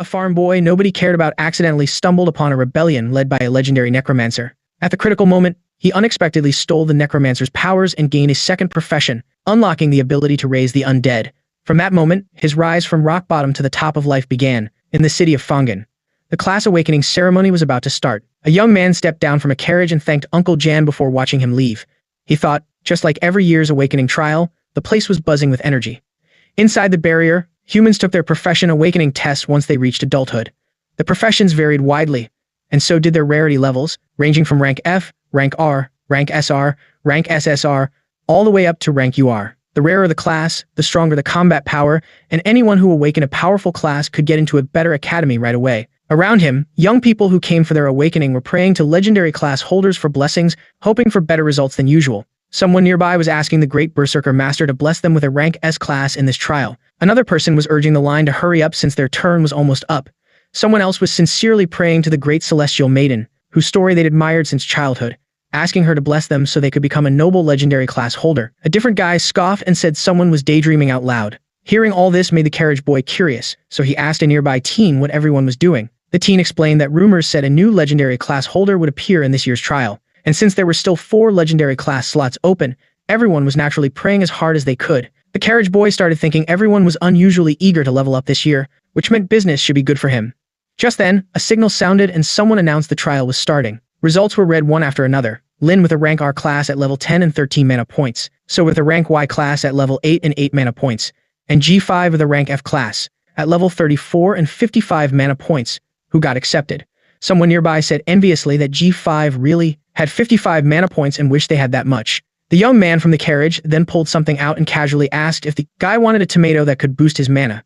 A farm boy nobody cared about accidentally stumbled upon a rebellion led by a legendary necromancer. At the critical moment, he unexpectedly stole the necromancer's powers and gained a second profession, unlocking the ability to raise the undead. From that moment, his rise from rock bottom to the top of life began, in the city of Fongan. The class awakening ceremony was about to start. A young man stepped down from a carriage and thanked Uncle Jan before watching him leave. He thought, just like every year's awakening trial, the place was buzzing with energy. Inside the barrier, humans took their profession awakening tests once they reached adulthood. The professions varied widely, and so did their rarity levels, ranging from rank F, rank R, rank SR, rank SSR, all the way up to rank UR. The rarer the class, the stronger the combat power, and anyone who awakened a powerful class could get into a better academy right away. Around him, young people who came for their awakening were praying to legendary class holders for blessings, hoping for better results than usual. Someone nearby was asking the great Berserker Master to bless them with a rank S class in this trial. Another person was urging the line to hurry up since their turn was almost up. Someone else was sincerely praying to the great Celestial Maiden, whose story they'd admired since childhood, asking her to bless them so they could become a noble legendary class holder. A different guy scoffed and said someone was daydreaming out loud. Hearing all this made the carriage boy curious, so he asked a nearby teen what everyone was doing. The teen explained that rumors said a new legendary class holder would appear in this year's trial, and since there were still 4 legendary class slots open, everyone was naturally praying as hard as they could. The carriage boy started thinking everyone was unusually eager to level up this year, which meant business should be good for him. Just then, a signal sounded and someone announced the trial was starting. Results were read one after another. Lin with a rank R class at level 10 and 13 mana points, so with a rank Y class at level 8 and 8 mana points, and G5 with a rank F class at level 34 and 55 mana points, who got accepted. Someone nearby said enviously that G5 really had 55 mana points and wished they had that much. The young man from the carriage then pulled something out and casually asked if the guy wanted a tomato that could boost his mana.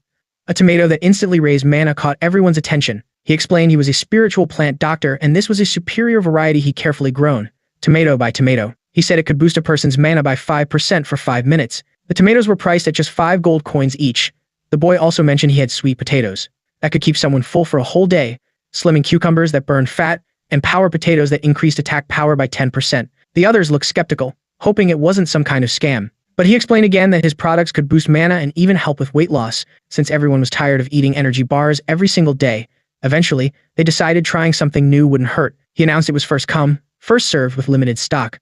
A tomato that instantly raised mana caught everyone's attention. He explained he was a spiritual plant doctor and this was a superior variety he carefully grown, tomato by tomato. He said it could boost a person's mana by 5% for 5 minutes. The tomatoes were priced at just 5 gold coins each. The boy also mentioned he had sweet potatoes that could keep someone full for a whole day, slimming cucumbers that burned fat, and power potatoes that increased attack power by 10%. The others looked skeptical, hoping it wasn't some kind of scam. But he explained again that his products could boost mana and even help with weight loss, since everyone was tired of eating energy bars every single day. Eventually, they decided trying something new wouldn't hurt. He announced it was first come, first served with limited stock.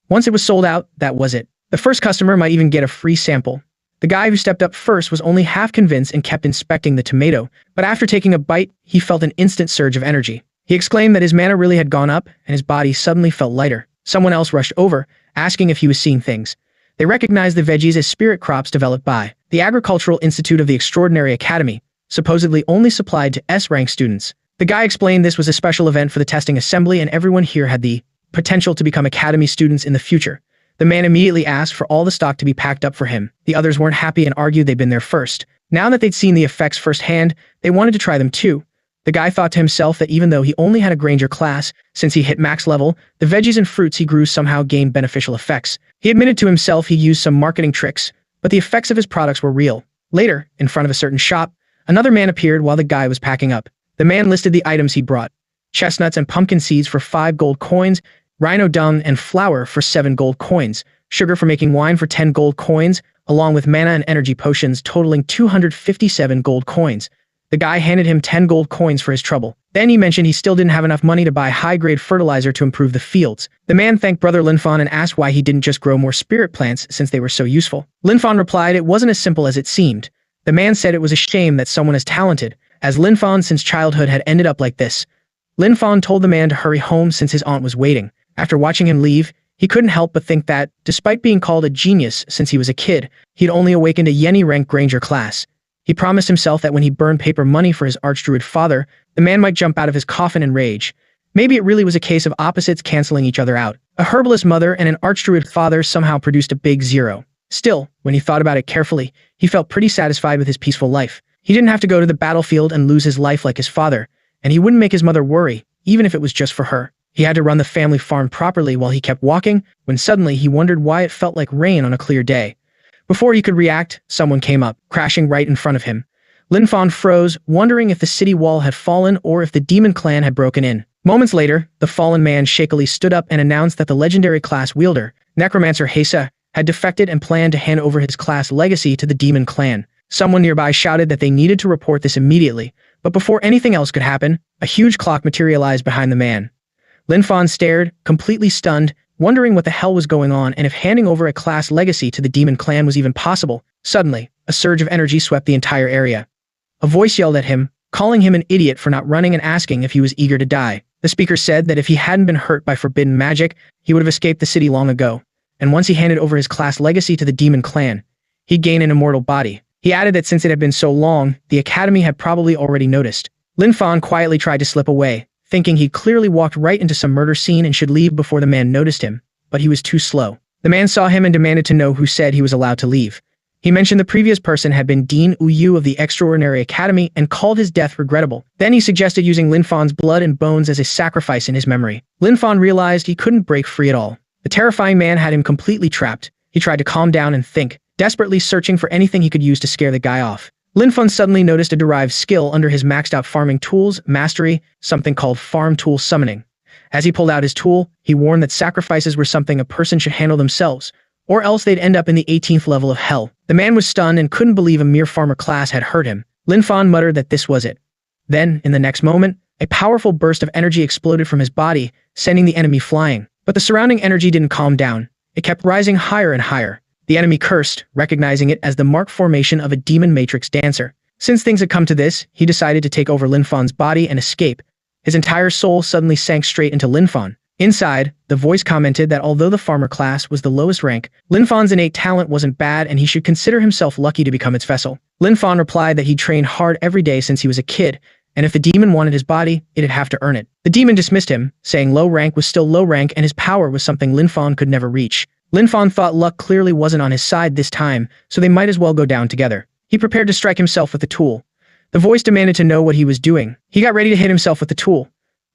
Once it was sold out, that was it. The first customer might even get a free sample. The guy who stepped up first was only half convinced and kept inspecting the tomato, but after taking a bite, he felt an instant surge of energy. He exclaimed that his mana really had gone up, and his body suddenly felt lighter. Someone else rushed over, asking if he was seeing things. They recognized the veggies as spirit crops developed by the Agricultural Institute of the Extraordinary Academy, supposedly only supplied to S-rank students. The guy explained this was a special event for the testing assembly and everyone here had the potential to become academy students in the future. The man immediately asked for all the stock to be packed up for him. The others weren't happy and argued they'd been there first. Now that they'd seen the effects firsthand, they wanted to try them too. The guy thought to himself that even though he only had a Granger class, since he hit max level, the veggies and fruits he grew somehow gained beneficial effects. He admitted to himself he used some marketing tricks, but the effects of his products were real. Later, in front of a certain shop, another man appeared while the guy was packing up. The man listed the items he brought: chestnuts and pumpkin seeds for 5 gold coins, rhino dung and flour for 7 gold coins, sugar for making wine for 10 gold coins, along with mana and energy potions totaling 257 gold coins. The guy handed him 10 gold coins for his trouble. Then he mentioned he still didn't have enough money to buy high-grade fertilizer to improve the fields. The man thanked Brother Linfan and asked why he didn't just grow more spirit plants since they were so useful. Linfan replied it wasn't as simple as it seemed. The man said it was a shame that someone as talented as Linfan since childhood had ended up like this. Linfan told the man to hurry home since his aunt was waiting. After watching him leave, he couldn't help but think that, despite being called a genius since he was a kid, he'd only awakened a Yeni-rank Granger class. He promised himself that when he burned paper money for his archdruid father, the man might jump out of his coffin in rage. Maybe it really was a case of opposites canceling each other out. A herbalist mother and an archdruid father somehow produced a big 0. Still, when he thought about it carefully, he felt pretty satisfied with his peaceful life. He didn't have to go to the battlefield and lose his life like his father, and he wouldn't make his mother worry, even if it was just for her. He had to run the family farm properly while he kept walking, when suddenly he wondered why it felt like rain on a clear day. Before he could react, someone came up, crashing right in front of him. Linfan froze, wondering if the city wall had fallen or if the demon clan had broken in. Moments later, the fallen man shakily stood up and announced that the legendary class wielder, Necromancer Hesa, had defected and planned to hand over his class legacy to the demon clan. Someone nearby shouted that they needed to report this immediately, But before anything else could happen, a huge clock materialized behind the man. Lin Fan stared, completely stunned, wondering what the hell was going on and if handing over a class legacy to the demon clan was even possible. Suddenly, a surge of energy swept the entire area. A voice yelled at him, calling him an idiot for not running and asking if he was eager to die. The speaker said that if he hadn't been hurt by forbidden magic, he would have escaped the city long ago. And once he handed over his class legacy to the demon clan, he'd gain an immortal body. He added that since it had been so long, the academy had probably already noticed. Lin Fan quietly tried to slip away, thinking he'd clearly walked right into some murder scene and should leave before the man noticed him, but he was too slow. The man saw him and demanded to know who said he was allowed to leave. He mentioned the previous person had been Dean Uyu of the Extraordinary Academy and called his death regrettable. Then he suggested using Lin Fan's blood and bones as a sacrifice in his memory. Lin Fan realized he couldn't break free at all. The terrifying man had him completely trapped. He tried to calm down and think, desperately searching for anything he could use to scare the guy off. Lin Fan suddenly noticed a derived skill under his maxed out farming tools mastery, something called farm tool summoning. As he pulled out his tool, he warned that sacrifices were something a person should handle themselves, or else they'd end up in the 18th level of hell. The man was stunned and couldn't believe a mere farmer class had hurt him. Lin Fan muttered that this was it. Then, in the next moment, a powerful burst of energy exploded from his body, sending the enemy flying. But the surrounding energy didn't calm down. It kept rising higher and higher. The enemy cursed, recognizing it as the mark formation of a demon matrix dancer. Since things had come to this, he decided to take over Lin Fan's body and escape. His entire soul suddenly sank straight into Lin Fan. Inside, the voice commented that although the farmer class was the lowest rank, Lin Fan's innate talent wasn't bad and he should consider himself lucky to become its vessel. Lin Fan replied that he trained hard every day since he was a kid, and if the demon wanted his body, it'd have to earn it. The demon dismissed him, saying low rank was still low rank and his power was something Lin Fan could never reach. Lin Fan thought luck clearly wasn't on his side this time, so they might as well go down together. He prepared to strike himself with the tool. The voice demanded to know what he was doing. He got ready to hit himself with the tool.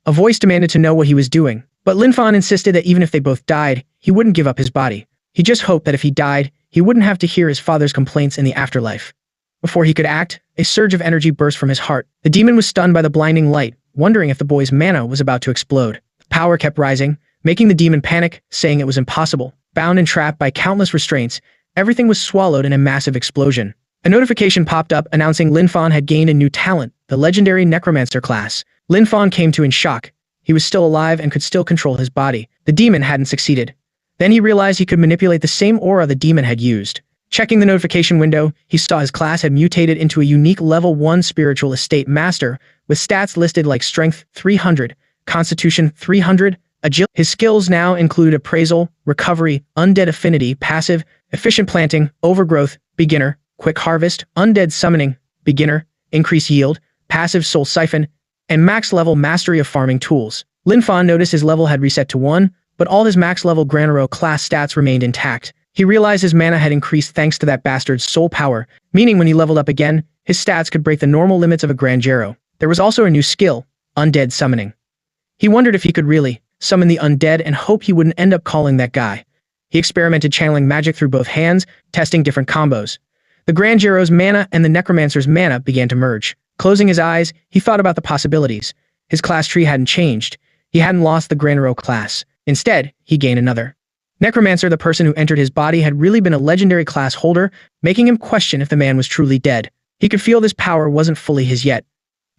A voice demanded to know what he was doing, but Lin Fan insisted that even if they both died, he wouldn't give up his body. He just hoped that if he died, he wouldn't have to hear his father's complaints in the afterlife. Before he could act, a surge of energy burst from his heart. The demon was stunned by the blinding light, wondering if the boy's mana was about to explode. Power kept rising, making the demon panic, saying it was impossible. Bound and trapped by countless restraints, everything was swallowed in a massive explosion. A notification popped up announcing Lin Fan had gained a new talent, the legendary Necromancer class. Lin Fan came to in shock. He was still alive and could still control his body. The demon hadn't succeeded. Then he realized he could manipulate the same aura the demon had used. Checking the notification window, he saw his class had mutated into a unique level 1 spiritual estate master, with stats listed like Strength 300, Constitution 300, Agility. His skills now include Appraisal, Recovery, Undead Affinity, Passive, Efficient Planting, Overgrowth, Beginner, Quick Harvest, Undead Summoning, Beginner, Increase Yield, Passive Soul Siphon, and Max Level Mastery of Farming Tools. Lin Fan noticed his level had reset to 1, but all his max level Granero class stats remained intact. He realized his mana had increased thanks to that bastard's soul power, meaning when he leveled up again, his stats could break the normal limits of a Granjero. There was also a new skill, Undead Summoning. He wondered if he could really summon the undead and hope he wouldn't end up calling that guy. He experimented channeling magic through both hands, testing different combos. The Granjero's mana and the Necromancer's mana began to merge. Closing his eyes, he thought about the possibilities. His class tree hadn't changed. He hadn't lost the Granero class. Instead, he gained another. Necromancer, the person who entered his body, had really been a legendary class holder, making him question if the man was truly dead. He could feel this power wasn't fully his yet.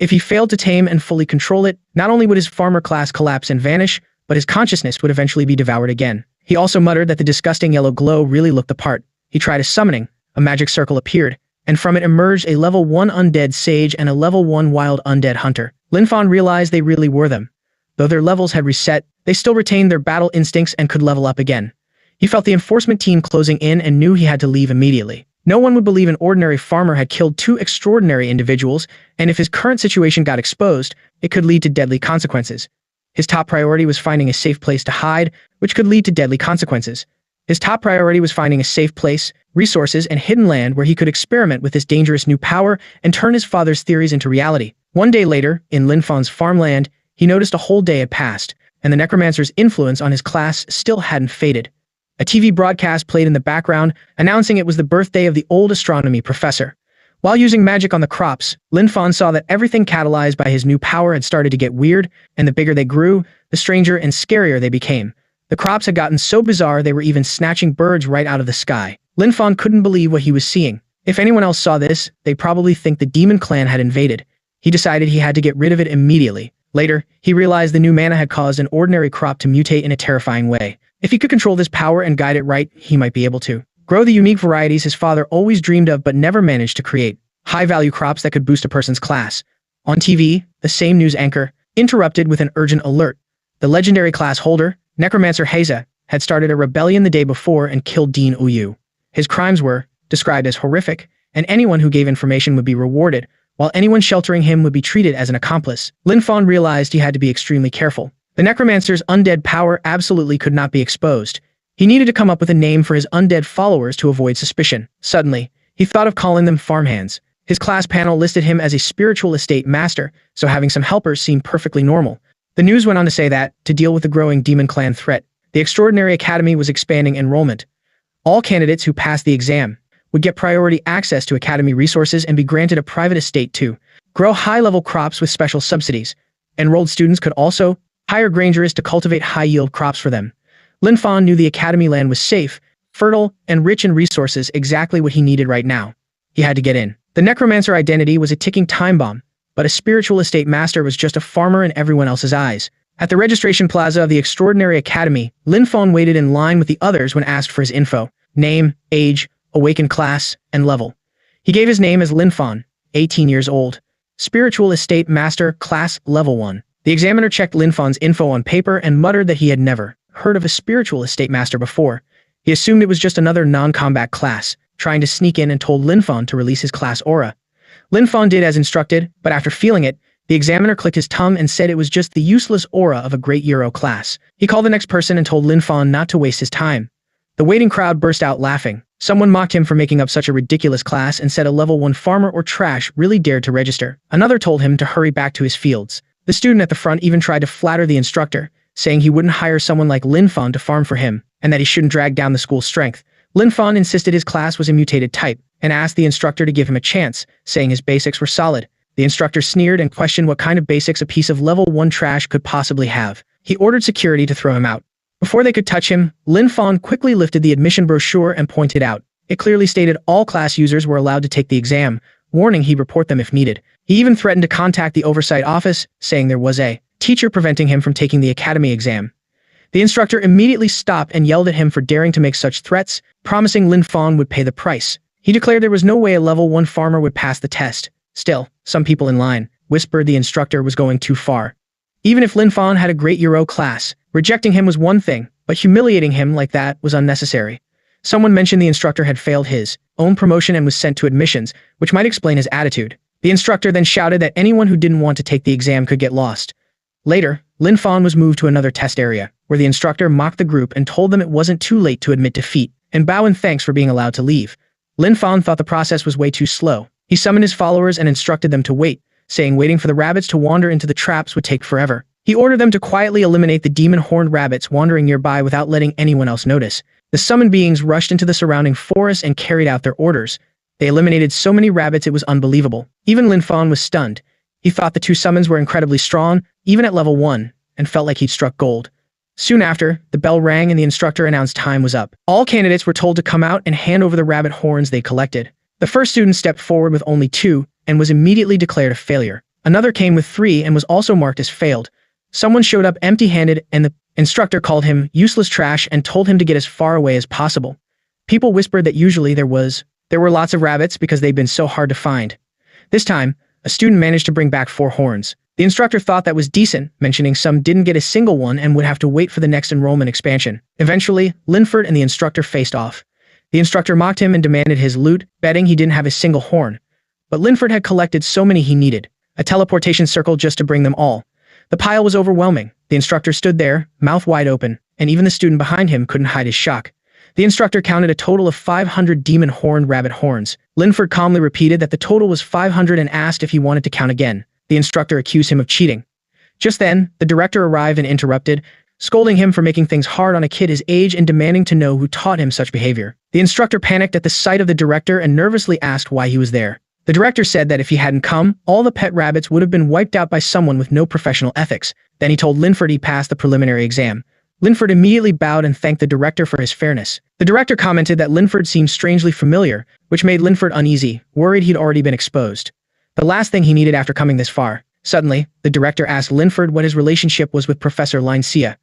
If he failed to tame and fully control it, not only would his farmer class collapse and vanish, but his consciousness would eventually be devoured again. He also muttered that the disgusting yellow glow really looked the part. He tried a summoning. A magic circle appeared, and from it emerged a level 1 undead sage and a level 1 wild undead hunter. Lin Fan realized they really were them. Though their levels had reset, they still retained their battle instincts and could level up again. He felt the enforcement team closing in and knew he had to leave immediately. No one would believe an ordinary farmer had killed 2 extraordinary individuals, and if his current situation got exposed, it could lead to deadly consequences. His top priority was finding a safe place to hide, which could lead to deadly consequences. His top priority was finding a safe place, resources, and hidden land where he could experiment with this dangerous new power and turn his father's theories into reality. One day later, in Lin Fan's farmland, he noticed a whole day had passed, and the Necromancer's influence on his class still hadn't faded. A TV broadcast played in the background, announcing it was the birthday of the old astronomy professor. While using magic on the crops, Lin Fan saw that everything catalyzed by his new power had started to get weird, and the bigger they grew, the stranger and scarier they became. The crops had gotten so bizarre they were even snatching birds right out of the sky. Lin Fan couldn't believe what he was seeing. If anyone else saw this, they'd probably think the demon clan had invaded. He decided he had to get rid of it immediately. Later, he realized the new mana had caused an ordinary crop to mutate in a terrifying way. If he could control this power and guide it right, he might be able to grow the unique varieties his father always dreamed of but never managed to create. High-value crops that could boost a person's class. On TV, the same news anchor interrupted with an urgent alert. The legendary class holder, Necromancer Heza, had started a rebellion the day before and killed Dean Uyu. His crimes were described as horrific, and anyone who gave information would be rewarded, while anyone sheltering him would be treated as an accomplice. Lin Fan realized he had to be extremely careful. The Necromancer's undead power absolutely could not be exposed. He needed to come up with a name for his undead followers to avoid suspicion. Suddenly, he thought of calling them farmhands. His class panel listed him as a spiritual estate master, so having some helpers seemed perfectly normal. The news went on to say that, to deal with the growing Demon Clan threat, the Extraordinary Academy was expanding enrollment. All candidates who passed the exam would get priority access to Academy resources and be granted a private estate to grow high-level crops with special subsidies. Enrolled students could also hire grangers to cultivate high-yield crops for them. Lin Fan knew the Academy land was safe, fertile, and rich in resources, exactly what he needed right now. He had to get in. The Necromancer identity was a ticking time bomb, but a spiritual estate master was just a farmer in everyone else's eyes. At the registration plaza of the Extraordinary Academy, Lin Fan waited in line with the others when asked for his info: name, age, awakened class, and level. He gave his name as Lin Fan, 18 years old. Spiritual estate master, class level 1. The examiner checked Lin Fan's info on paper and muttered that he had never heard of a spiritual estate master before. He assumed it was just another non-combat class, trying to sneak in, and told Lin Fan to release his class aura. Lin Fan did as instructed, but after feeling it, the examiner clicked his tongue and said it was just the useless aura of a great Euro class. He called the next person and told Lin Fan not to waste his time. The waiting crowd burst out laughing. Someone mocked him for making up such a ridiculous class and said a level 1 farmer or trash really dared to register. Another told him to hurry back to his fields. The student at the front even tried to flatter the instructor, saying he wouldn't hire someone like Lin Fan to farm for him, and that he shouldn't drag down the school's strength. Lin Fan insisted his class was a mutated type, and asked the instructor to give him a chance, saying his basics were solid. The instructor sneered and questioned what kind of basics a piece of level 1 trash could possibly have. He ordered security to throw him out. Before they could touch him, Lin Fan quickly lifted the admission brochure and pointed out. It clearly stated all class users were allowed to take the exam, warning he'd report them if needed. He even threatened to contact the oversight office, saying there was a teacher preventing him from taking the academy exam. The instructor immediately stopped and yelled at him for daring to make such threats, promising Lin Fan would pay the price. He declared there was no way a level 1 farmer would pass the test. Still, some people in line whispered the instructor was going too far. Even if Lin Fan had a great Euro class, rejecting him was one thing, but humiliating him like that was unnecessary. Someone mentioned the instructor had failed his own promotion and was sent to admissions, which might explain his attitude. The instructor then shouted that anyone who didn't want to take the exam could get lost. Later, Lin Fan was moved to another test area, where the instructor mocked the group and told them it wasn't too late to admit defeat, and bow in thanks for being allowed to leave. Lin Fan thought the process was way too slow. He summoned his followers and instructed them to wait, saying waiting for the rabbits to wander into the traps would take forever. He ordered them to quietly eliminate the demon-horned rabbits wandering nearby without letting anyone else notice. The summoned beings rushed into the surrounding forest and carried out their orders. They eliminated so many rabbits it was unbelievable. Even Lin Fan was stunned. He thought the 2 summons were incredibly strong, even at level 1, and felt like he'd struck gold. Soon after, the bell rang and the instructor announced time was up. All candidates were told to come out and hand over the rabbit horns they collected. The first student stepped forward with only 2 and was immediately declared a failure. Another came with 3 and was also marked as failed. Someone showed up empty-handed and the instructor called him useless trash and told him to get as far away as possible. People whispered that usually there were lots of rabbits because they'd been so hard to find. This time, a student managed to bring back 4 horns. The instructor thought that was decent, mentioning some didn't get a single one and would have to wait for the next enrollment expansion. Eventually, Linford and the instructor faced off. The instructor mocked him and demanded his loot, betting he didn't have a single horn. But Linford had collected so many he needed a teleportation circle just to bring them all. The pile was overwhelming. The instructor stood there, mouth wide open, and even the student behind him couldn't hide his shock. The instructor counted a total of 500 demon-horned rabbit horns. Linford calmly repeated that the total was 500 and asked if he wanted to count again. The instructor accused him of cheating. Just then, the director arrived and interrupted, scolding him for making things hard on a kid his age and demanding to know who taught him such behavior. The instructor panicked at the sight of the director and nervously asked why he was there. The director said that if he hadn't come, all the pet rabbits would have been wiped out by someone with no professional ethics. Then he told Linford he passed the preliminary exam. Linford immediately bowed and thanked the director for his fairness. The director commented that Linford seemed strangely familiar, which made Linford uneasy, worried he'd already been exposed. the last thing he needed after coming this far. Suddenly, the director asked Linford what his relationship was with Professor Lincia.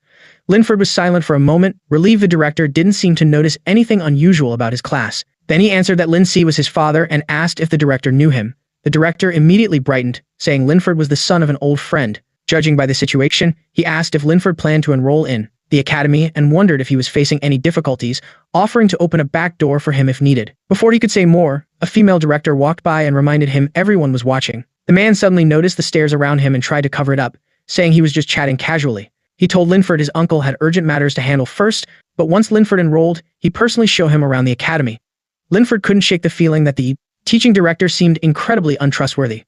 Linford was silent for a moment, relieved the director didn't seem to notice anything unusual about his class. Then he answered that Lincy was his father and asked if the director knew him. The director immediately brightened, saying Linford was the son of an old friend. Judging by the situation, he asked if Linford planned to enroll in the academy and wondered if he was facing any difficulties, offering to open a back door for him if needed. Before he could say more, a female director walked by and reminded him everyone was watching. The man suddenly noticed the stares around him and tried to cover it up, saying he was just chatting casually. He told Linford his uncle had urgent matters to handle first, but once Linford enrolled, he personally showed him around the academy. Linford couldn't shake the feeling that the teaching director seemed incredibly untrustworthy.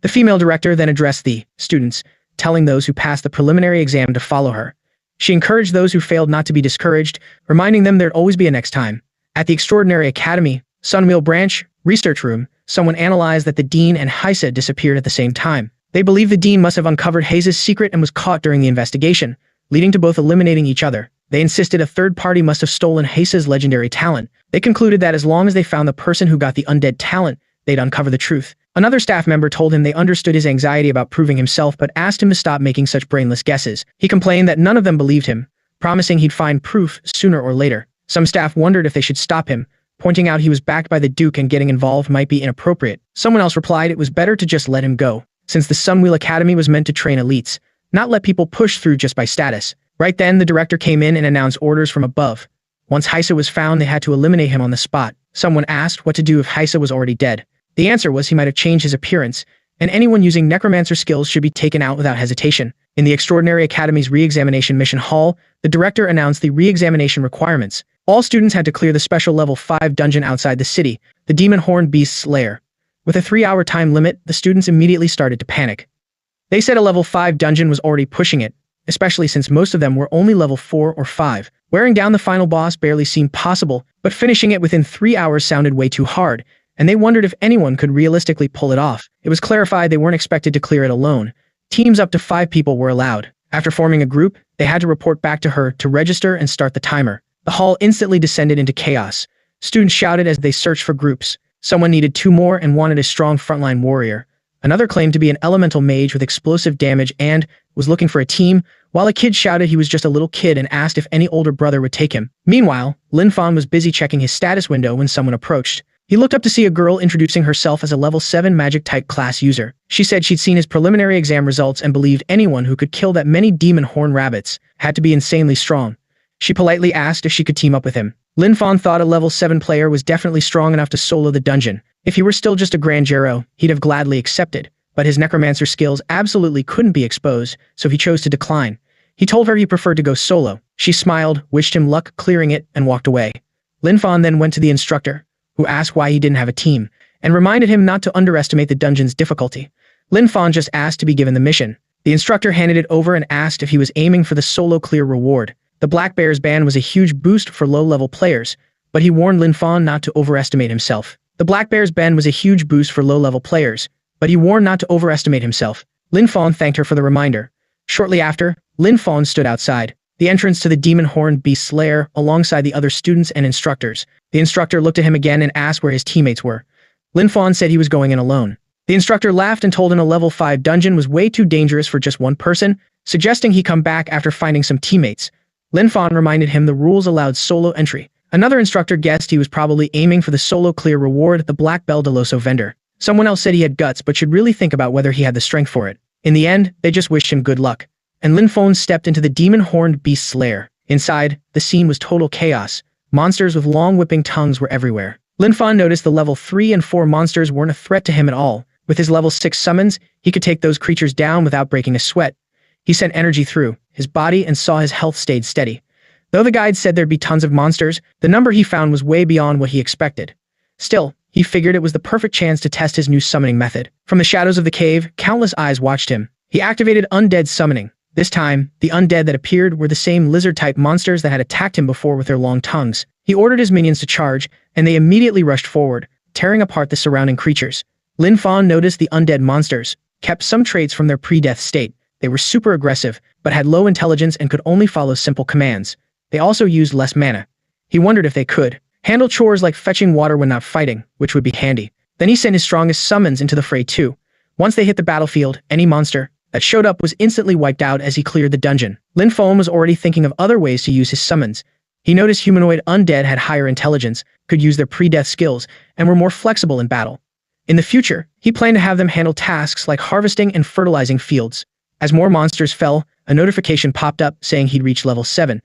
The female director then addressed the students, telling those who passed the preliminary exam to follow her. She encouraged those who failed not to be discouraged, reminding them there'd always be a next time. At the Extraordinary Academy, Sunwheel Branch, Research Room, someone analyzed that the dean and Heisa disappeared at the same time. They believe the dean must have uncovered Heisa's secret and was caught during the investigation, leading to both eliminating each other. They insisted a third party must have stolen Heisa's legendary talent. They concluded that as long as they found the person who got the undead talent, they'd uncover the truth. Another staff member told him they understood his anxiety about proving himself but asked him to stop making such brainless guesses. He complained that none of them believed him, promising he'd find proof sooner or later. Some staff wondered if they should stop him, pointing out he was backed by the Duke and getting involved might be inappropriate. Someone else replied it was better to just let him go, since the Sunwheel Academy was meant to train elites, not let people push through just by status. Right then, the director came in and announced orders from above. Once Heisa was found, they had to eliminate him on the spot. Someone asked what to do if Heisa was already dead. The answer was he might have changed his appearance, and anyone using necromancer skills should be taken out without hesitation. In the Extraordinary Academy's re-examination mission hall, the director announced the re-examination requirements. All students had to clear the special level 5 dungeon outside the city, the Demon Horn Beast's lair. With a 3-hour time limit, the students immediately started to panic. They said a level 5 dungeon was already pushing it, especially since most of them were only level 4 or 5. Wearing down the final boss barely seemed possible, but finishing it within 3 hours sounded way too hard, and they wondered if anyone could realistically pull it off. It was clarified they weren't expected to clear it alone. Teams up to 5 people were allowed. After forming a group, they had to report back to her to register and start the timer. The hall instantly descended into chaos. Students shouted as they searched for groups. Someone needed 2 more and wanted a strong frontline warrior. Another claimed to be an elemental mage with explosive damage and was looking for a team, while a kid shouted he was just a little kid and asked if any older brother would take him. Meanwhile, Lin Fan was busy checking his status window when someone approached. He looked up to see a girl introducing herself as a level 7 magic-type class user. She said she'd seen his preliminary exam results and believed anyone who could kill that many demon horn rabbits had to be insanely strong. She politely asked if she could team up with him. Lin Fan thought a level 7 player was definitely strong enough to solo the dungeon. If he were still just a Grand Gero, he'd have gladly accepted, but his necromancer skills absolutely couldn't be exposed, so he chose to decline. He told her he preferred to go solo. She smiled, wished him luck clearing it, and walked away. Lin Fan then went to the instructor, who asked why he didn't have a team, and reminded him not to underestimate the dungeon's difficulty. Lin Fan just asked to be given the mission. The instructor handed it over and asked if he was aiming for the solo clear reward. The Black Bear's ban was a huge boost for low-level players, but he warned Lin Fan not to overestimate himself. The Black Bear's ban was a huge boost for low-level players, but he warned not to overestimate himself. Lin Fan thanked her for the reminder. Shortly after, Lin Fan stood outside the entrance to the Demon Horn Beast's lair alongside the other students and instructors. The instructor looked at him again and asked where his teammates were. Lin Fan said he was going in alone. The instructor laughed and told him a level 5 dungeon was way too dangerous for just one person, suggesting he come back after finding some teammates. Lin Fan reminded him the rules allowed solo entry. Another instructor guessed he was probably aiming for the solo clear reward at the Black Bell Deloso vendor. Someone else said he had guts but should really think about whether he had the strength for it. In the end, they just wished him good luck. And Lin Fan stepped into the demon-horned beast's lair. Inside, the scene was total chaos. Monsters with long whipping tongues were everywhere. Lin Fan noticed the level 3 and 4 monsters weren't a threat to him at all. With his level 6 summons, he could take those creatures down without breaking a sweat. He sent energy through his body and saw his health stayed steady. Though the guide said there'd be tons of monsters, the number he found was way beyond what he expected. Still, he figured it was the perfect chance to test his new summoning method. From the shadows of the cave, countless eyes watched him. He activated undead summoning. This time, the undead that appeared were the same lizard-type monsters that had attacked him before with their long tongues. He ordered his minions to charge, and they immediately rushed forward, tearing apart the surrounding creatures. Lin Fan noticed the undead monsters kept some traits from their pre-death state. They were super aggressive, but had low intelligence and could only follow simple commands. They also used less mana. He wondered if they could handle chores like fetching water when not fighting, which would be handy. Then he sent his strongest summons into the fray too. Once they hit the battlefield, any monster that showed up was instantly wiped out as he cleared the dungeon. Lin Fon was already thinking of other ways to use his summons. He noticed humanoid undead had higher intelligence, could use their pre-death skills, and were more flexible in battle. In the future, he planned to have them handle tasks like harvesting and fertilizing fields. As more monsters fell, a notification popped up saying he'd reached level 7.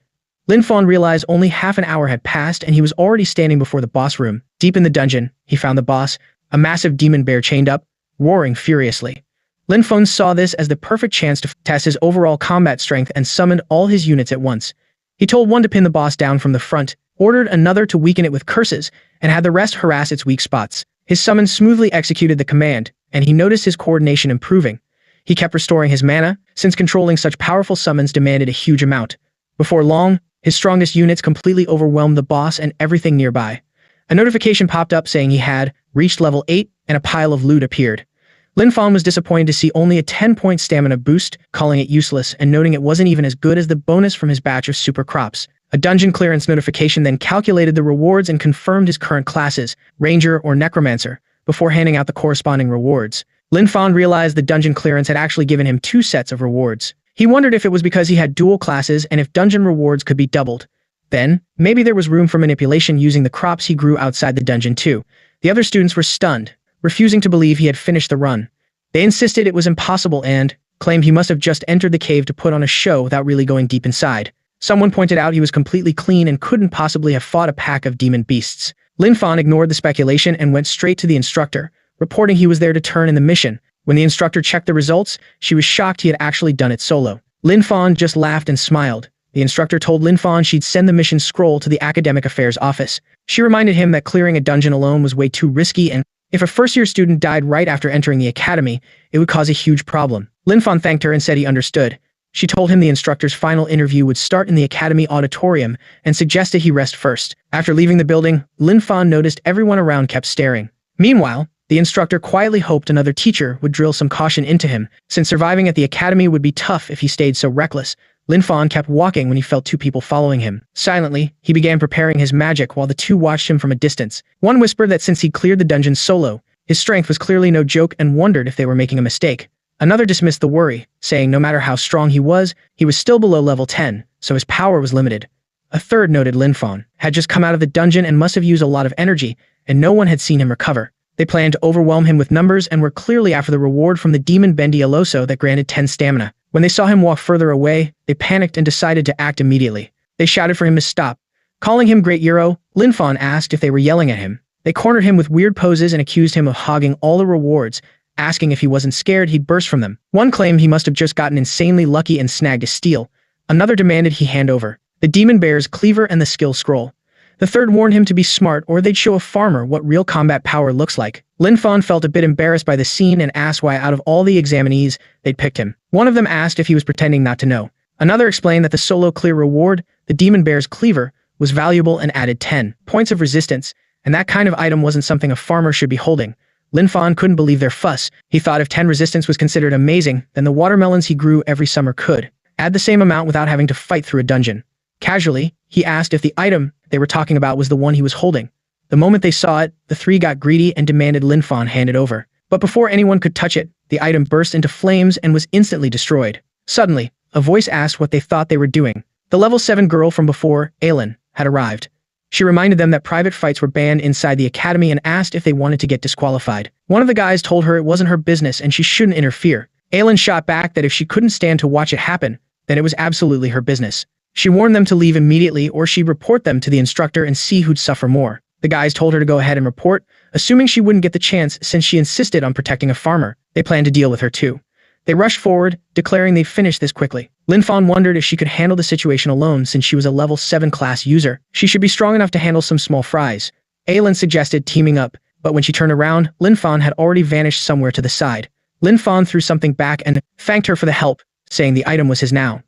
Lin Fon realized only half an hour had passed and he was already standing before the boss room. Deep in the dungeon, he found the boss, a massive demon bear chained up, roaring furiously. Lin Fon saw this as the perfect chance to test his overall combat strength and summoned all his units at once. He told one to pin the boss down from the front, ordered another to weaken it with curses, and had the rest harass its weak spots. His summon smoothly executed the command, and he noticed his coordination improving. He kept restoring his mana, since controlling such powerful summons demanded a huge amount. Before long, his strongest units completely overwhelmed the boss and everything nearby. A notification popped up saying he had reached level 8, and a pile of loot appeared. Lin Fon was disappointed to see only a 10-point stamina boost, calling it useless and noting it wasn't even as good as the bonus from his batch of super crops. A dungeon clearance notification then calculated the rewards and confirmed his current classes, Ranger or Necromancer, before handing out the corresponding rewards. Lin Fon realized the dungeon clearance had actually given him 2 sets of rewards. He wondered if it was because he had dual classes and if dungeon rewards could be doubled. Then, maybe there was room for manipulation using the crops he grew outside the dungeon too. The other students were stunned, refusing to believe he had finished the run. They insisted it was impossible and claimed he must have just entered the cave to put on a show without really going deep inside. Someone pointed out he was completely clean and couldn't possibly have fought a pack of demon beasts. Lin Fon ignored the speculation and went straight to the instructor, reporting he was there to turn in the mission. When the instructor checked the results, she was shocked he had actually done it solo. Lin Fon just laughed and smiled. The instructor told Lin Fon she'd send the mission scroll to the Academic Affairs office. She reminded him that clearing a dungeon alone was way too risky and if a first-year student died right after entering the academy, it would cause a huge problem. Lin Fon thanked her and said he understood. She told him the instructor's final interview would start in the academy auditorium and suggested he rest first. After leaving the building, Lin Fon noticed everyone around kept staring. Meanwhile, the instructor quietly hoped another teacher would drill some caution into him, since surviving at the academy would be tough if he stayed so reckless. Lin Fon kept walking when he felt 2 people following him. Silently, he began preparing his magic while the 2 watched him from a distance. One whispered that since he cleared the dungeon solo, his strength was clearly no joke and wondered if they were making a mistake. Another dismissed the worry, saying no matter how strong he was still below level 10, so his power was limited. A third noted Lin Fon had just come out of the dungeon and must have used a lot of energy, and no one had seen him recover. They planned to overwhelm him with numbers and were clearly after the reward from the demon Bendialoso that granted 10 stamina. When they saw him walk further away, they panicked and decided to act immediately. They shouted for him to stop. Calling him Great Euro, Lin Fon asked if they were yelling at him. They cornered him with weird poses and accused him of hogging all the rewards, asking if he wasn't scared he'd burst from them. One claimed he must have just gotten insanely lucky and snagged a steal. Another demanded he hand over the demon bear's cleaver and the skill scroll. The third warned him to be smart or they'd show a farmer what real combat power looks like. Lin Fon felt a bit embarrassed by the scene and asked why out of all the examinees, they'd picked him. One of them asked if he was pretending not to know. Another explained that the solo clear reward, the demon bear's cleaver, was valuable and added 10 points of resistance, and that kind of item wasn't something a farmer should be holding. Lin Fon couldn't believe their fuss. He thought if 10 resistance was considered amazing, then the watermelons he grew every summer could add the same amount without having to fight through a dungeon. Casually, he asked if the item they were talking about was the one he was holding. The moment they saw it, the 3 got greedy and demanded Lin Fon hand it over. But before anyone could touch it, the item burst into flames and was instantly destroyed. Suddenly, a voice asked what they thought they were doing. The level 7 girl from before, Aylin, had arrived. She reminded them that private fights were banned inside the academy and asked if they wanted to get disqualified. One of the guys told her it wasn't her business and she shouldn't interfere. Aylin shot back that if she couldn't stand to watch it happen, then it was absolutely her business. She warned them to leave immediately or she'd report them to the instructor and see who'd suffer more. The guys told her to go ahead and report, assuming she wouldn't get the chance since she insisted on protecting a farmer. They planned to deal with her too. They rushed forward, declaring they'd finish this quickly. Lin Fon wondered if she could handle the situation alone since she was a level 7 class user. She should be strong enough to handle some small fries. Aylin suggested teaming up, but when she turned around, Lin Fon had already vanished somewhere to the side. Lin Fon threw something back and thanked her for the help, saying the item was his now.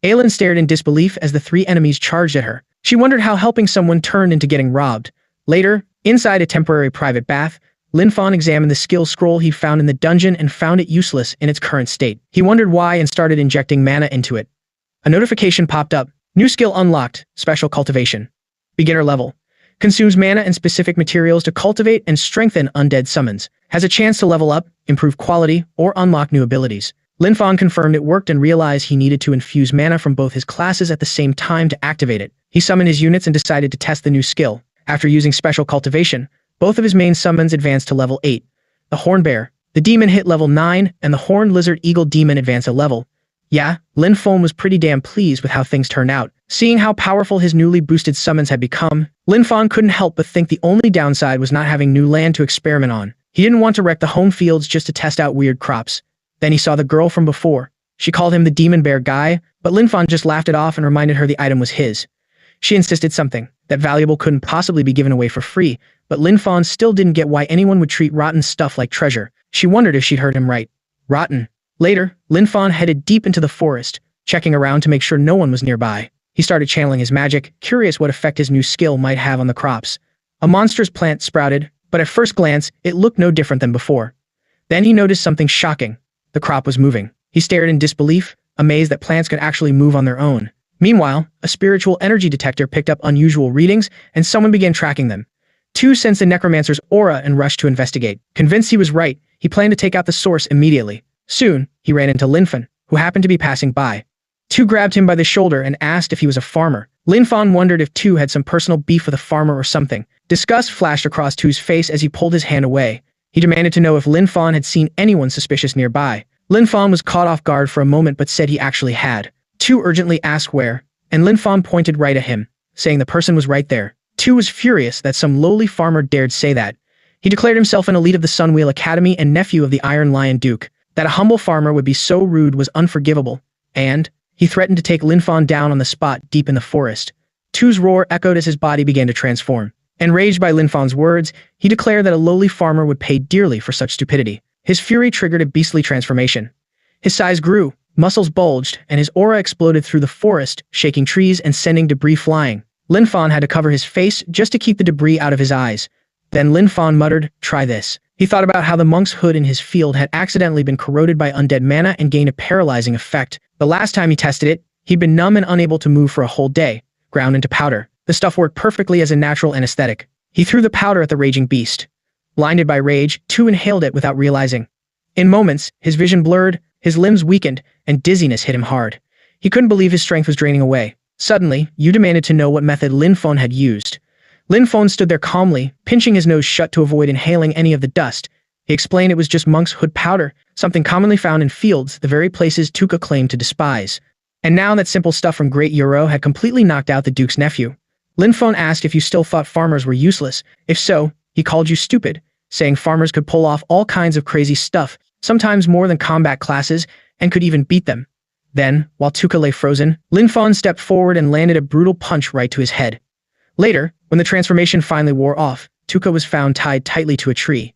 Aylin stared in disbelief as the 3 enemies charged at her. She wondered how helping someone turned into getting robbed. Later, inside a temporary private bath, Lin Fon examined the skill scroll he found in the dungeon and found it useless in its current state. He wondered why and started injecting mana into it. A notification popped up. New skill unlocked. Special cultivation. Beginner level. consumes mana and specific materials to cultivate and strengthen undead summons, has a chance to level up, improve quality, or unlock new abilities. Lin Fan confirmed it worked and realized he needed to infuse mana from both his classes at the same time to activate it. He summoned his units and decided to test the new skill. After using special cultivation, both of his main summons advanced to level 8. The Horn Bear, the Demon hit level 9, and the Horned Lizard Eagle Demon advanced a level. Yeah, Lin Fan was pretty damn pleased with how things turned out. Seeing how powerful his newly boosted summons had become, Lin Fan couldn't help but think the only downside was not having new land to experiment on. He didn't want to wreck the home fields just to test out weird crops. Then he saw the girl from before. She called him the Demon Bear guy, but Lin Fan just laughed it off and reminded her the item was his. She insisted something that valuable couldn't possibly be given away for free, but Lin Fan still didn't get why anyone would treat rotten stuff like treasure. She wondered if she'd heard him right. Rotten. Later, Lin Fan headed deep into the forest, checking around to make sure no one was nearby. He started channeling his magic, curious what effect his new skill might have on the crops. A monstrous plant sprouted, but at first glance, it looked no different than before. Then he noticed something shocking. The crop was moving. He stared in disbelief, amazed that plants could actually move on their own. Meanwhile, a spiritual energy detector picked up unusual readings, and someone began tracking them. Tu sensed the necromancer's aura and rushed to investigate. Convinced he was right, he planned to take out the source immediately. Soon, he ran into Lin Fan, who happened to be passing by. Tu grabbed him by the shoulder and asked if he was a farmer. Lin Fan wondered if Tu had some personal beef with a farmer or something. Disgust flashed across Tu's face as he pulled his hand away. He demanded to know if Lin Fan had seen anyone suspicious nearby. Lin Fan was caught off guard for a moment but said he actually had. Tu urgently asked where, and Lin Fan pointed right at him, saying the person was right there. Tu was furious that some lowly farmer dared say that. He declared himself an elite of the Sunwheel Academy and nephew of the Iron Lion Duke. That a humble farmer would be so rude was unforgivable, and he threatened to take Lin Fan down on the spot deep in the forest. Tu's roar echoed as his body began to transform. Enraged by Lin Fan's words, he declared that a lowly farmer would pay dearly for such stupidity. His fury triggered a beastly transformation. His size grew, muscles bulged, and his aura exploded through the forest, shaking trees and sending debris flying. Lin Fan had to cover his face just to keep the debris out of his eyes. Then Lin Fan muttered, "Try this." He thought about how the monk's hood in his field had accidentally been corroded by undead mana and gained a paralyzing effect. The last time he tested it, he'd been numb and unable to move for a whole day, ground into powder. The stuff worked perfectly as a natural anesthetic. He threw the powder at the raging beast. Blinded by rage, Tu inhaled it without realizing. In moments, his vision blurred, his limbs weakened, and dizziness hit him hard. He couldn't believe his strength was draining away. Suddenly, Yu demanded to know what method Lin Fan had used. Lin Fan stood there calmly, pinching his nose shut to avoid inhaling any of the dust. He explained it was just monk's hood powder, something commonly found in fields, the very places Tuka claimed to despise. And now that simple stuff from Great Euro had completely knocked out the Duke's nephew. Lin Fan asked if you still thought farmers were useless. If so, he called you stupid, saying farmers could pull off all kinds of crazy stuff, sometimes more than combat classes, and could even beat them. Then, while Tuka lay frozen, Lin Fan stepped forward and landed a brutal punch right to his head. Later, when the transformation finally wore off, Tuka was found tied tightly to a tree.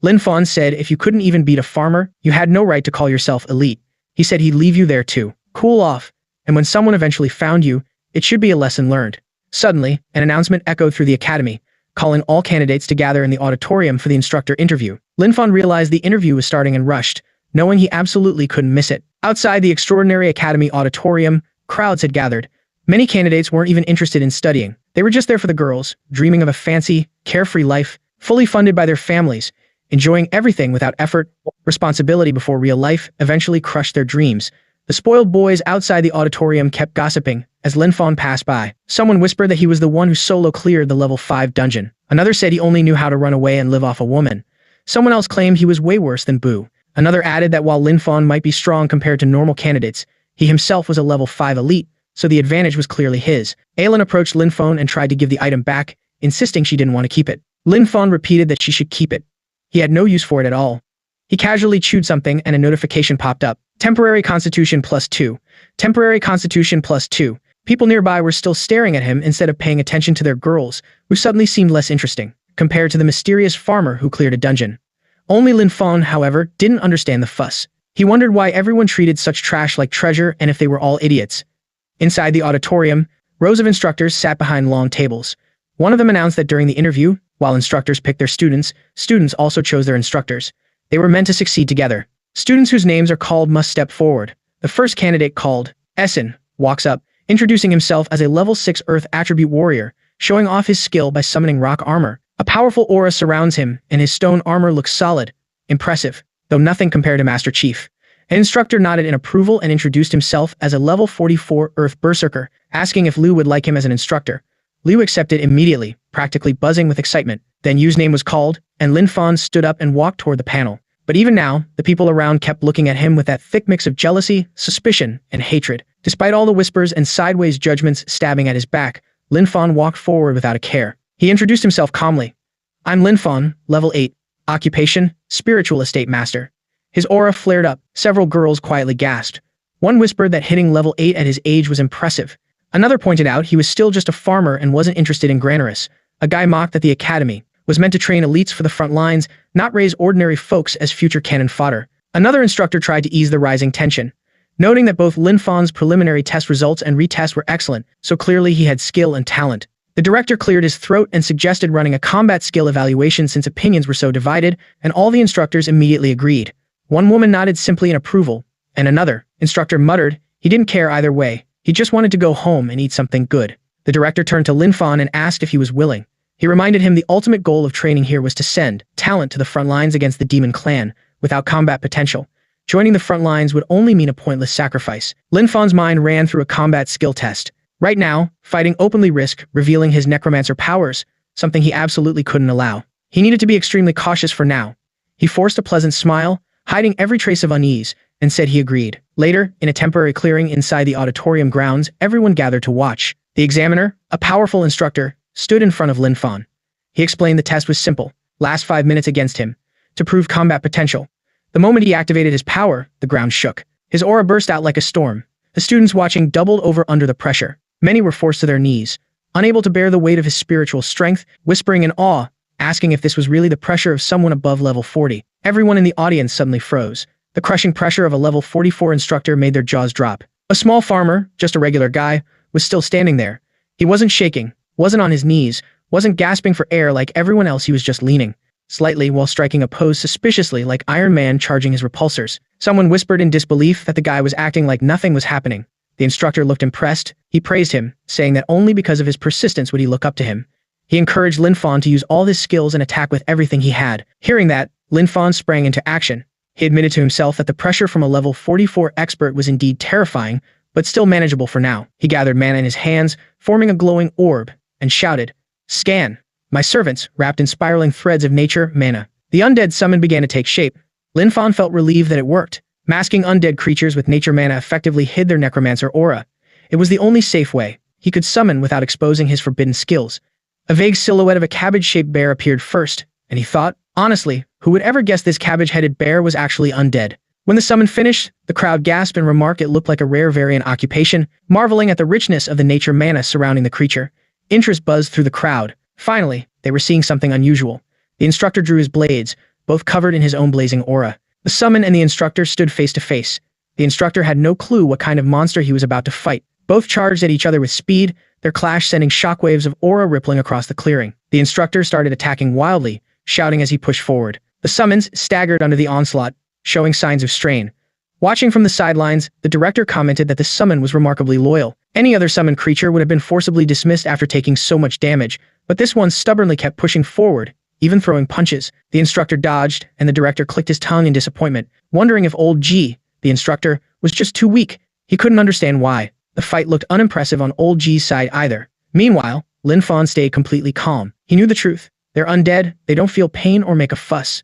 Lin Fan said if you couldn't even beat a farmer, you had no right to call yourself elite. He said he'd leave you there to cool off, and when someone eventually found you, it should be a lesson learned. Suddenly, an announcement echoed through the academy, calling all candidates to gather in the auditorium for the instructor interview. Lin Fan realized the interview was starting and rushed, knowing he absolutely couldn't miss it. Outside the extraordinary academy auditorium, crowds had gathered. Many candidates weren't even interested in studying. They were just there for the girls, dreaming of a fancy, carefree life, fully funded by their families, enjoying everything without effort. Responsibility before real life eventually crushed their dreams. The spoiled boys outside the auditorium kept gossiping as Lin Fan passed by. Someone whispered that he was the one who solo cleared the level 5 dungeon. Another said he only knew how to run away and live off a woman. Someone else claimed he was way worse than Boo. Another added that while Lin Fan might be strong compared to normal candidates, he himself was a level 5 elite, so the advantage was clearly his. Aylin approached Lin Fan and tried to give the item back, insisting she didn't want to keep it. Lin Fan repeated that she should keep it. He had no use for it at all. He casually chewed something and a notification popped up. Temporary Constitution +2. Temporary Constitution +2. People nearby were still staring at him instead of paying attention to their girls, who suddenly seemed less interesting, compared to the mysterious farmer who cleared a dungeon. Only Lin Fan, however, didn't understand the fuss. He wondered why everyone treated such trash like treasure and if they were all idiots. Inside the auditorium, rows of instructors sat behind long tables. One of them announced that during the interview, while instructors picked their students, students also chose their instructors. They were meant to succeed together. Students whose names are called must step forward. The first candidate, called Essen, walks up, introducing himself as a level 6 Earth attribute warrior. showing off his skill by summoning rock armor. A powerful aura surrounds him, and his stone armor looks solid. Impressive, though nothing compared to Master Chief. An instructor nodded in approval and introduced himself as a level 44 Earth Berserker, asking if Liu would like him as an instructor. Liu accepted immediately, practically buzzing with excitement. Then Yu's name was called, and Lin Fan stood up and walked toward the panel. But even now, the people around kept looking at him with that thick mix of jealousy, suspicion, and hatred. Despite all the whispers and sideways judgments stabbing at his back, Lin Fan walked forward without a care. He introduced himself calmly. I'm Lin Fan, level 8. Occupation, Spiritual Estate Master. His aura flared up. Several girls quietly gasped. One whispered that hitting level 8 at his age was impressive. Another pointed out he was still just a farmer and wasn't interested in Granaris. A guy mocked that the academy was meant to train elites for the front lines, not raise ordinary folks as future cannon fodder. Another instructor tried to ease the rising tension, noting that both Lin Fan's preliminary test results and retests were excellent, so clearly he had skill and talent. The director cleared his throat and suggested running a combat skill evaluation since opinions were so divided, and all the instructors immediately agreed. One woman nodded simply in approval, and another instructor muttered he didn't care either way. He just wanted to go home and eat something good. The director turned to Lin Fan and asked if he was willing. He reminded him the ultimate goal of training here was to send talent to the front lines against the demon clan without combat potential. Joining the front lines would only mean a pointless sacrifice. Lin Fan's mind ran through a combat skill test. Right now, fighting openly risked revealing his necromancer powers, something he absolutely couldn't allow. He needed to be extremely cautious for now. He forced a pleasant smile, hiding every trace of unease, and said he agreed. Later, in a temporary clearing inside the auditorium grounds, everyone gathered to watch. The examiner, a powerful instructor, stood in front of Lin Fan. He explained the test was simple. Last 5 minutes against him, to prove combat potential. The moment he activated his power, the ground shook. His aura burst out like a storm. The students watching doubled over under the pressure. Many were forced to their knees, unable to bear the weight of his spiritual strength, whispering in awe, asking if this was really the pressure of someone above level 40. Everyone in the audience suddenly froze. The crushing pressure of a level 44 instructor made their jaws drop. A small farmer, just a regular guy, was still standing there. He wasn't shaking, wasn't on his knees, wasn't gasping for air like everyone else. He was just leaning slightly while striking a pose suspiciously like Iron Man charging his repulsors. Someone whispered in disbelief that the guy was acting like nothing was happening. The instructor looked impressed. He praised him, saying that only because of his persistence would he look up to him. He encouraged Lin Fan to use all his skills and attack with everything he had. Hearing that, Lin Fan sprang into action. He admitted to himself that the pressure from a level 44 expert was indeed terrifying, but still manageable for now. He gathered mana in his hands, forming a glowing orb, and shouted, "Scan! My servants, wrapped in spiraling threads of nature, mana." The undead summon began to take shape. Lin Fan felt relieved that it worked. Masking undead creatures with nature mana effectively hid their necromancer aura. It was the only safe way. He could summon without exposing his forbidden skills. A vague silhouette of a cabbage-shaped bear appeared first, and he thought, honestly, who would ever guess this cabbage-headed bear was actually undead? When the summon finished, the crowd gasped and remarked it looked like a rare variant occupation, marveling at the richness of the nature mana surrounding the creature. Interest buzzed through the crowd. Finally, they were seeing something unusual. The instructor drew his blades, both covered in his own blazing aura. The summon and the instructor stood face to face. The instructor had no clue what kind of monster he was about to fight. Both charged at each other with speed, their clash sending shockwaves of aura rippling across the clearing. The instructor started attacking wildly, shouting as he pushed forward. The summons staggered under the onslaught, showing signs of strain. Watching from the sidelines, the director commented that the summon was remarkably loyal. Any other summoned creature would have been forcibly dismissed after taking so much damage, but this one stubbornly kept pushing forward, even throwing punches. The instructor dodged, and the director clicked his tongue in disappointment, wondering if old G, the instructor, was just too weak. He couldn't understand why. The fight looked unimpressive on old G's side either. Meanwhile, Lin Fan stayed completely calm. He knew the truth. They're undead, they don't feel pain or make a fuss.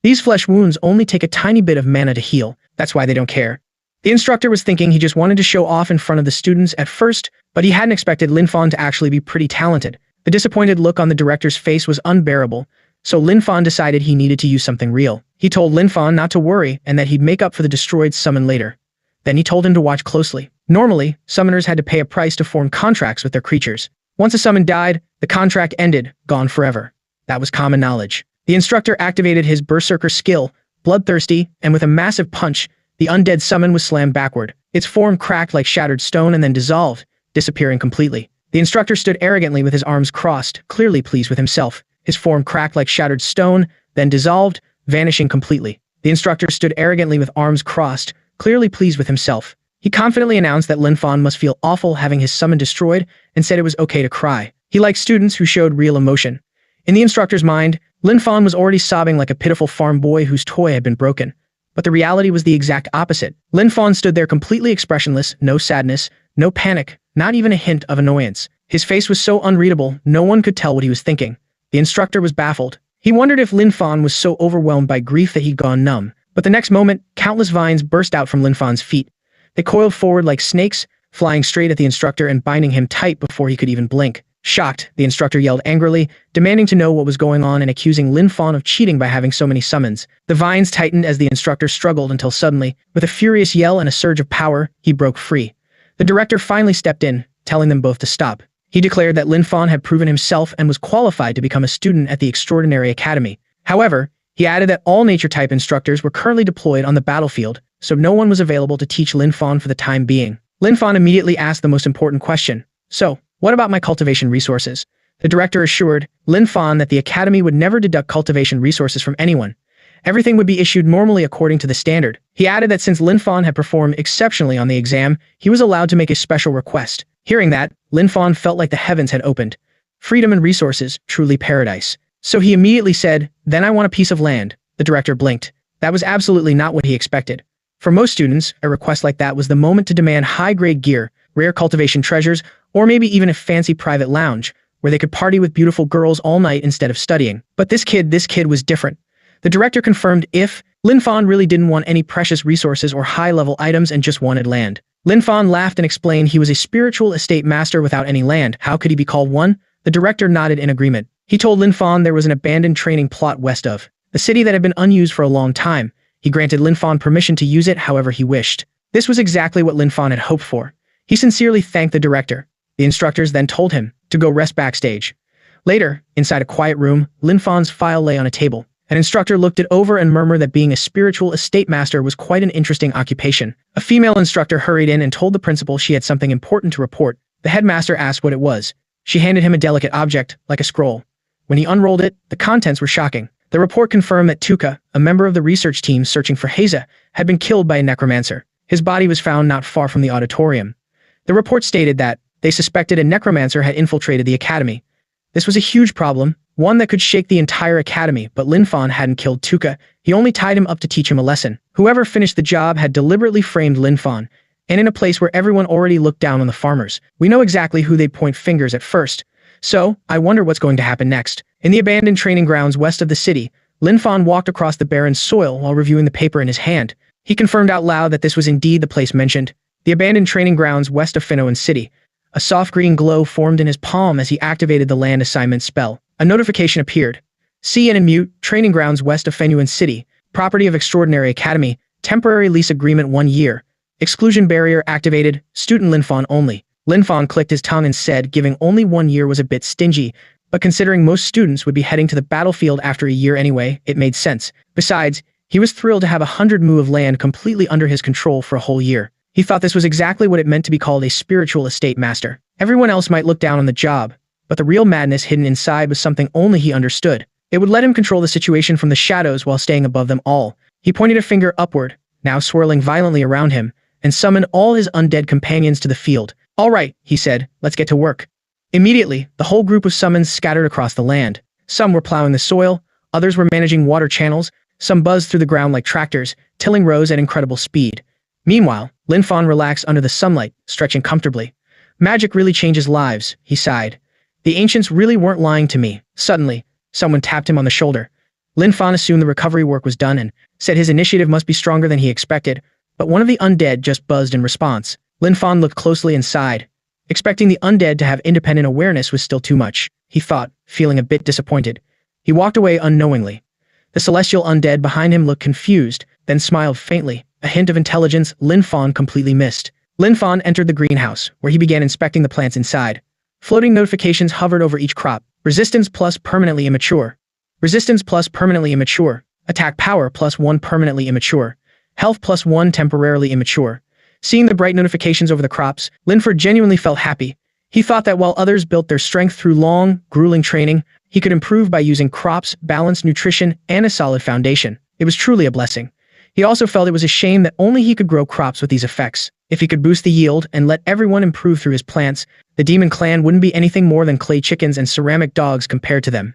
These flesh wounds only take a tiny bit of mana to heal. That's why they don't care. The instructor was thinking he just wanted to show off in front of the students at first, but he hadn't expected Lin Fan to actually be pretty talented. The disappointed look on the director's face was unbearable, so Lin Fan decided he needed to use something real. He told Lin Fan not to worry and that he'd make up for the destroyed summon later. Then he told him to watch closely. Normally, summoners had to pay a price to form contracts with their creatures. Once a summon died, the contract ended, gone forever. That was common knowledge. The instructor activated his berserker skill, bloodthirsty, and with a massive punch, the undead summon was slammed backward. Its form cracked like shattered stone and then dissolved, disappearing completely. The instructor stood arrogantly with his arms crossed, clearly pleased with himself. His form cracked like shattered stone, then dissolved, vanishing completely. The instructor stood arrogantly with arms crossed, clearly pleased with himself. He confidently announced that Lin Fan must feel awful having his summon destroyed and said it was okay to cry. He liked students who showed real emotion. In the instructor's mind, Lin Fan was already sobbing like a pitiful farm boy whose toy had been broken. But the reality was the exact opposite. Lin Fan stood there completely expressionless, no sadness, no panic, not even a hint of annoyance. His face was so unreadable, no one could tell what he was thinking. The instructor was baffled. He wondered if Lin Fan was so overwhelmed by grief that he'd gone numb. But the next moment, countless vines burst out from Lin Fan's feet. They coiled forward like snakes, flying straight at the instructor and binding him tight before he could even blink. Shocked, the instructor yelled angrily, demanding to know what was going on and accusing Lin Fan of cheating by having so many summons. The vines tightened as the instructor struggled until suddenly, with a furious yell and a surge of power, he broke free. The director finally stepped in, telling them both to stop. He declared that Lin Fan had proven himself and was qualified to become a student at the Extraordinary Academy. However, he added that all nature-type instructors were currently deployed on the battlefield, so no one was available to teach Lin Fan for the time being. Lin Fan immediately asked the most important question. So, what about my cultivation resources? The director assured Lin Fan that the academy would never deduct cultivation resources from anyone. Everything would be issued normally according to the standard. He added that since Lin Fan had performed exceptionally on the exam, he was allowed to make a special request. Hearing that, Lin Fan felt like the heavens had opened. Freedom and resources, truly paradise. So he immediately said, "Then I want a piece of land." The director blinked. That was absolutely not what he expected. For most students, a request like that was the moment to demand high-grade gear, rare cultivation treasures, or maybe even a fancy private lounge, where they could party with beautiful girls all night instead of studying. But this kid was different. The director confirmed if Lin Fan really didn't want any precious resources or high-level items and just wanted land. Lin Fan laughed and explained he was a spiritual estate master without any land. How could he be called one? The director nodded in agreement. He told Lin Fan there was an abandoned training plot west of the city that had been unused for a long time. He granted Lin Fan permission to use it however he wished. This was exactly what Lin Fan had hoped for. He sincerely thanked the director. The instructors then told him to go rest backstage. Later, inside a quiet room, Lin Fan's file lay on a table. An instructor looked it over and murmured that being a spiritual estate master was quite an interesting occupation. A female instructor hurried in and told the principal she had something important to report. The headmaster asked what it was. She handed him a delicate object, like a scroll. When he unrolled it, the contents were shocking. The report confirmed that Tuka, a member of the research team searching for Heiza, had been killed by a necromancer. His body was found not far from the auditorium. The report stated that they suspected a necromancer had infiltrated the academy. This was a huge problem, one that could shake the entire academy, but Lin Fan hadn't killed Tuka. He only tied him up to teach him a lesson. Whoever finished the job had deliberately framed Lin Fan, and in a place where everyone already looked down on the farmers. We know exactly who they'd point fingers at first. So, I wonder what's going to happen next. In the abandoned training grounds west of the city, Lin Fan walked across the barren soil while reviewing the paper in his hand. He confirmed out loud that this was indeed the place mentioned, the abandoned training grounds west of Fenoan City. A soft green glow formed in his palm as he activated the land assignment spell. A notification appeared. See and mute, training grounds west of Fenoan City, property of Extraordinary Academy, temporary lease agreement 1 year. Exclusion barrier activated, student Lin Fan only. Lin Fan clicked his tongue and said giving only 1 year was a bit stingy, but considering most students would be heading to the battlefield after a year anyway, it made sense. Besides, he was thrilled to have 100 mu of land completely under his control for a whole year. He thought this was exactly what it meant to be called a spiritual estate master. Everyone else might look down on the job, but the real madness hidden inside was something only he understood. It would let him control the situation from the shadows while staying above them all. He pointed a finger upward, now swirling violently around him, and summoned all his undead companions to the field. "All right," he said, "let's get to work." Immediately, the whole group of summons scattered across the land. Some were plowing the soil, others were managing water channels, some buzzed through the ground like tractors, tilling rows at incredible speed. Meanwhile, Lin Fan relaxed under the sunlight, stretching comfortably. "Magic really changes lives," he sighed. "The ancients really weren't lying to me." Suddenly, someone tapped him on the shoulder. Lin Fan assumed the recovery work was done and said his initiative must be stronger than he expected, but one of the undead just buzzed in response. Lin Fan looked closely and sighed. Expecting the undead to have independent awareness was still too much, he thought, feeling a bit disappointed. He walked away unknowingly. The celestial undead behind him looked confused, then smiled faintly, a hint of intelligence Lin Fan completely missed. Lin Fan entered the greenhouse, where he began inspecting the plants inside. Floating notifications hovered over each crop. Resistance plus permanently immature. Resistance plus permanently immature. Attack power plus 1 permanently immature. Health plus 1 temporarily immature. Seeing the bright notifications over the crops, Linford genuinely felt happy. He thought that while others built their strength through long, grueling training, he could improve by using crops, balanced nutrition, and a solid foundation. It was truly a blessing. He also felt it was a shame that only he could grow crops with these effects. If he could boost the yield and let everyone improve through his plants, the demon clan wouldn't be anything more than clay chickens and ceramic dogs compared to them.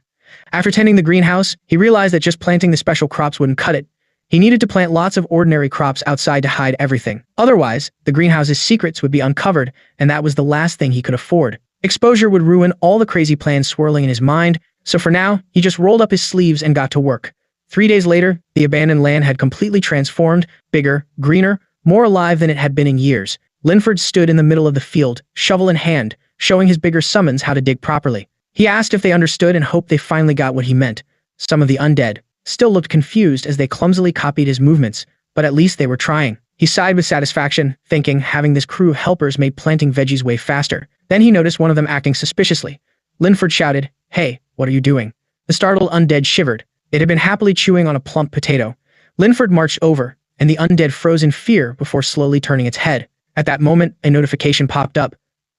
After tending the greenhouse, he realized that just planting the special crops wouldn't cut it. He needed to plant lots of ordinary crops outside to hide everything. Otherwise, the greenhouse's secrets would be uncovered, and that was the last thing he could afford. Exposure would ruin all the crazy plans swirling in his mind, so for now, he just rolled up his sleeves and got to work. 3 days later, the abandoned land had completely transformed, bigger, greener, more alive than it had been in years. Linford stood in the middle of the field, shovel in hand, showing his bigger summons how to dig properly. He asked if they understood and hoped they finally got what he meant. Some of the undead still looked confused as they clumsily copied his movements, but at least they were trying. He sighed with satisfaction, thinking having this crew of helpers made planting veggies way faster. Then he noticed one of them acting suspiciously. Linford shouted, "Hey, what are you doing?" The startled undead shivered. It had been happily chewing on a plump potato. Linford marched over, and the undead froze in fear before slowly turning its head. At that moment, a notification popped up.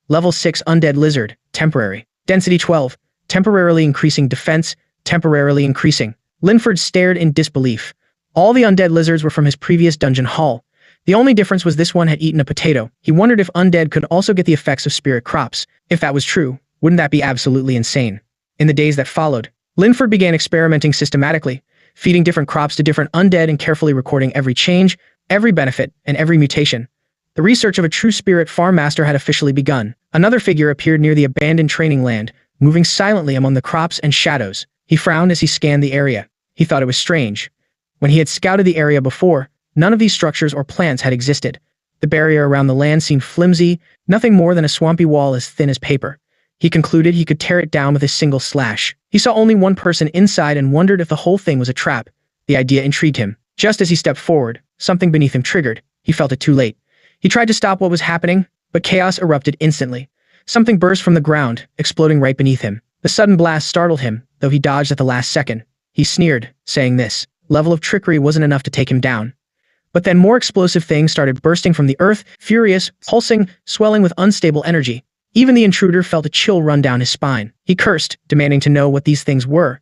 Level 6 Undead Lizard, temporary. Density 12, temporarily increasing defense, temporarily increasing. Linford stared in disbelief. All the undead lizards were from his previous dungeon hall. The only difference was this one had eaten a potato. He wondered if undead could also get the effects of spirit crops. If that was true, wouldn't that be absolutely insane? In the days that followed, Linford began experimenting systematically, feeding different crops to different undead and carefully recording every change, every benefit, and every mutation. The research of a true spirit farm master had officially begun. Another figure appeared near the abandoned training land, moving silently among the crops and shadows. He frowned as he scanned the area. He thought it was strange. When he had scouted the area before, none of these structures or plants had existed. The barrier around the land seemed flimsy, nothing more than a swampy wall as thin as paper. He concluded he could tear it down with a single slash. He saw only one person inside and wondered if the whole thing was a trap. The idea intrigued him. Just as he stepped forward, something beneath him triggered. He felt it too late. He tried to stop what was happening, but chaos erupted instantly. Something burst from the ground, exploding right beneath him. The sudden blast startled him, though he dodged at the last second. He sneered, saying this level of trickery wasn't enough to take him down. But then more explosive things started bursting from the earth, furious, pulsing, swelling with unstable energy. Even the intruder felt a chill run down his spine. He cursed, demanding to know what these things were.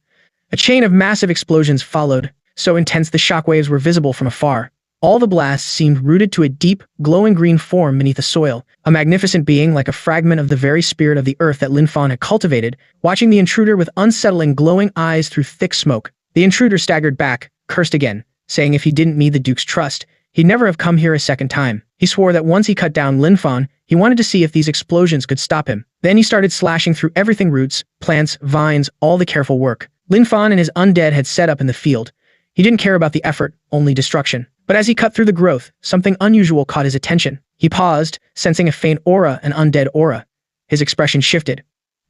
A chain of massive explosions followed, so intense the shockwaves were visible from afar. All the blasts seemed rooted to a deep, glowing green form beneath the soil, a magnificent being like a fragment of the very spirit of the earth that Linfon had cultivated, watching the intruder with unsettling glowing eyes through thick smoke. The intruder staggered back, cursed again, saying if he didn't need the Duke's trust, he'd never have come here a second time. He swore that once he cut down Linfon, he wanted to see if these explosions could stop him. Then he started slashing through everything: roots, plants, vines, all the careful work Linfon and his undead had set up in the field. He didn't care about the effort, only destruction. But as he cut through the growth, something unusual caught his attention. He paused, sensing a faint aura, an undead aura. His expression shifted.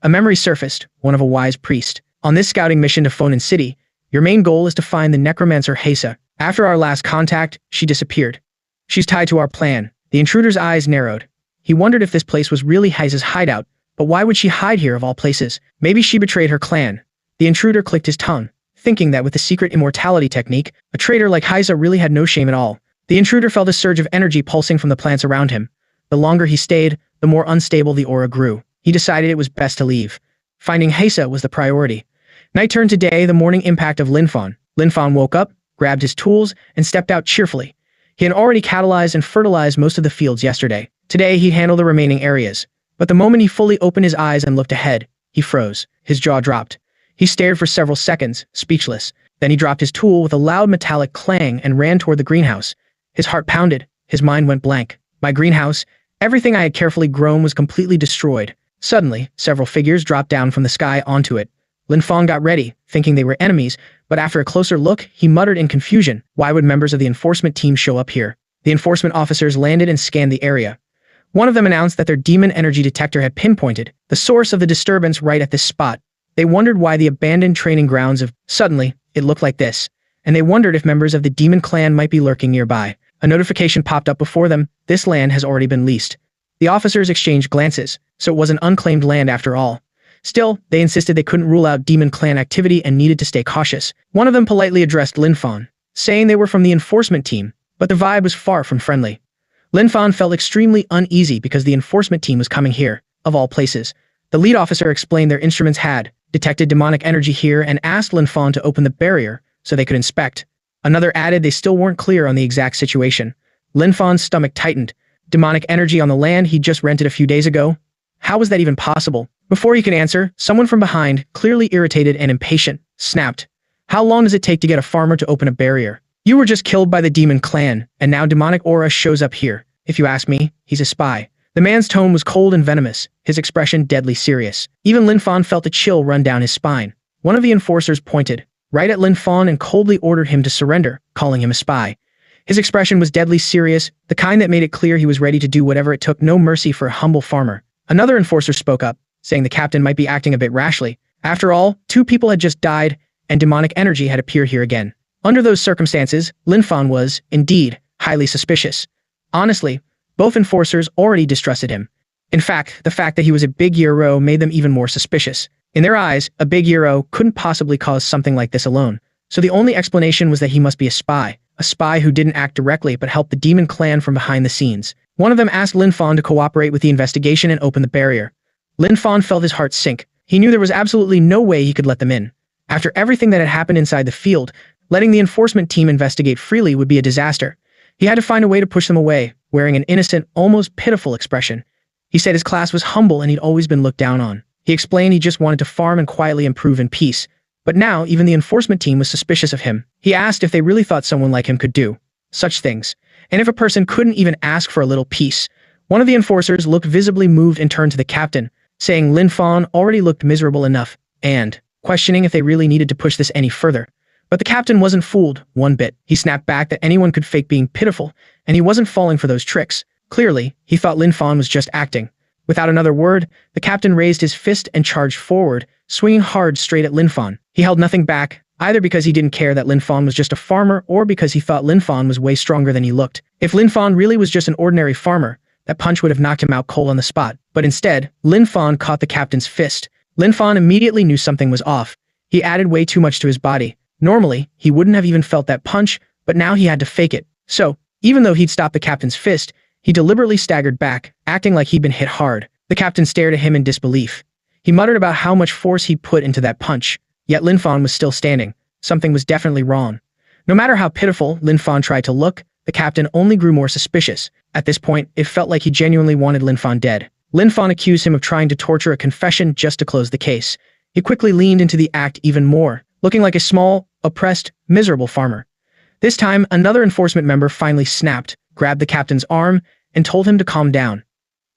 A memory surfaced, one of a wise priest. On this scouting mission to Fonan City, your main goal is to find the necromancer Hesa. After our last contact, she disappeared. She's tied to our plan. The intruder's eyes narrowed. He wondered if this place was really Hesa's hideout, but why would she hide here of all places? Maybe she betrayed her clan. The intruder clicked his tongue, thinking that with the secret immortality technique, a traitor like Hesa really had no shame at all. The intruder felt a surge of energy pulsing from the plants around him. The longer he stayed, the more unstable the aura grew. He decided it was best to leave. Finding Hesa was the priority. Night turned to day, the morning impact of Linfon. Linfon woke up, grabbed his tools, and stepped out cheerfully. He had already catalyzed and fertilized most of the fields yesterday. Today, he'd handle the remaining areas. But the moment he fully opened his eyes and looked ahead, he froze. His jaw dropped. He stared for several seconds, speechless. Then he dropped his tool with a loud metallic clang and ran toward the greenhouse. His heart pounded. His mind went blank. My greenhouse, everything I had carefully grown, was completely destroyed. Suddenly, several figures dropped down from the sky onto it. Linfong got ready, thinking they were enemies, but after a closer look, he muttered in confusion, why would members of the enforcement team show up here? The enforcement officers landed and scanned the area. One of them announced that their demon energy detector had pinpointed the source of the disturbance right at this spot. They wondered why the abandoned training grounds of... Suddenly, it looked like this, and they wondered if members of the demon clan might be lurking nearby. A notification popped up before them. This land has already been leased. The officers exchanged glances, so it was an unclaimed land after all. Still, they insisted they couldn't rule out demon clan activity and needed to stay cautious. One of them politely addressed Linfon, saying they were from the enforcement team, but the vibe was far from friendly. Linfon felt extremely uneasy because the enforcement team was coming here, of all places. The lead officer explained their instruments had detected demonic energy here and asked Linfon to open the barrier so they could inspect. Another added they still weren't clear on the exact situation. Lin Fan's stomach tightened. Demonic energy on the land he'd just rented a few days ago? How was that even possible? Before he could answer, someone from behind, clearly irritated and impatient, snapped. How long does it take to get a farmer to open a barrier? You were just killed by the demon clan, and now demonic aura shows up here. If you ask me, he's a spy. The man's tone was cold and venomous, his expression deadly serious. Even Lin Fan felt a chill run down his spine. One of the enforcers pointed right at Lin Fan and coldly ordered him to surrender, calling him a spy. His expression was deadly serious, the kind that made it clear he was ready to do whatever it took, no mercy for a humble farmer. Another enforcer spoke up, saying the captain might be acting a bit rashly. After all, 2 people had just died, and demonic energy had appeared here again. Under those circumstances, Lin Fan was, indeed, highly suspicious. Honestly, both enforcers already distrusted him. In fact, the fact that he was a big Euro made them even more suspicious. In their eyes, a big Euro couldn't possibly cause something like this alone. So the only explanation was that he must be a spy who didn't act directly but helped the demon clan from behind the scenes. One of them asked Lin Fan to cooperate with the investigation and open the barrier. Lin Fan felt his heart sink. He knew there was absolutely no way he could let them in. After everything that had happened inside the field, letting the enforcement team investigate freely would be a disaster. He had to find a way to push them away, wearing an innocent, almost pitiful expression. He said his class was humble and he'd always been looked down on. He explained he just wanted to farm and quietly improve in peace. But now, even the enforcement team was suspicious of him. He asked if they really thought someone like him could do such things, and if a person couldn't even ask for a little peace. One of the enforcers looked visibly moved and turned to the captain, saying Lin Fan already looked miserable enough, and questioning if they really needed to push this any further. But the captain wasn't fooled one bit. He snapped back that anyone could fake being pitiful, and he wasn't falling for those tricks. Clearly, he thought Lin Fan was just acting. Without another word, the captain raised his fist and charged forward, swinging hard straight at Lin Fan. He held nothing back, either because he didn't care that Lin Fan was just a farmer or because he thought Lin Fan was way stronger than he looked. If Lin Fan really was just an ordinary farmer, that punch would have knocked him out cold on the spot. But instead, Lin Fan caught the captain's fist. Lin Fan immediately knew something was off. He added way too much to his body. Normally, he wouldn't have even felt that punch, but now he had to fake it. So, even though he'd stopped the captain's fist, he deliberately staggered back, acting like he'd been hit hard. The captain stared at him in disbelief. He muttered about how much force he'd put into that punch, yet Lin Fan was still standing. Something was definitely wrong. No matter how pitiful Lin Fan tried to look, the captain only grew more suspicious. At this point, it felt like he genuinely wanted Lin Fan dead. Lin Fan accused him of trying to torture a confession just to close the case. He quickly leaned into the act even more, looking like a small, oppressed, miserable farmer. This time, another enforcement member finally snapped, grabbed the captain's arm, and told him to calm down.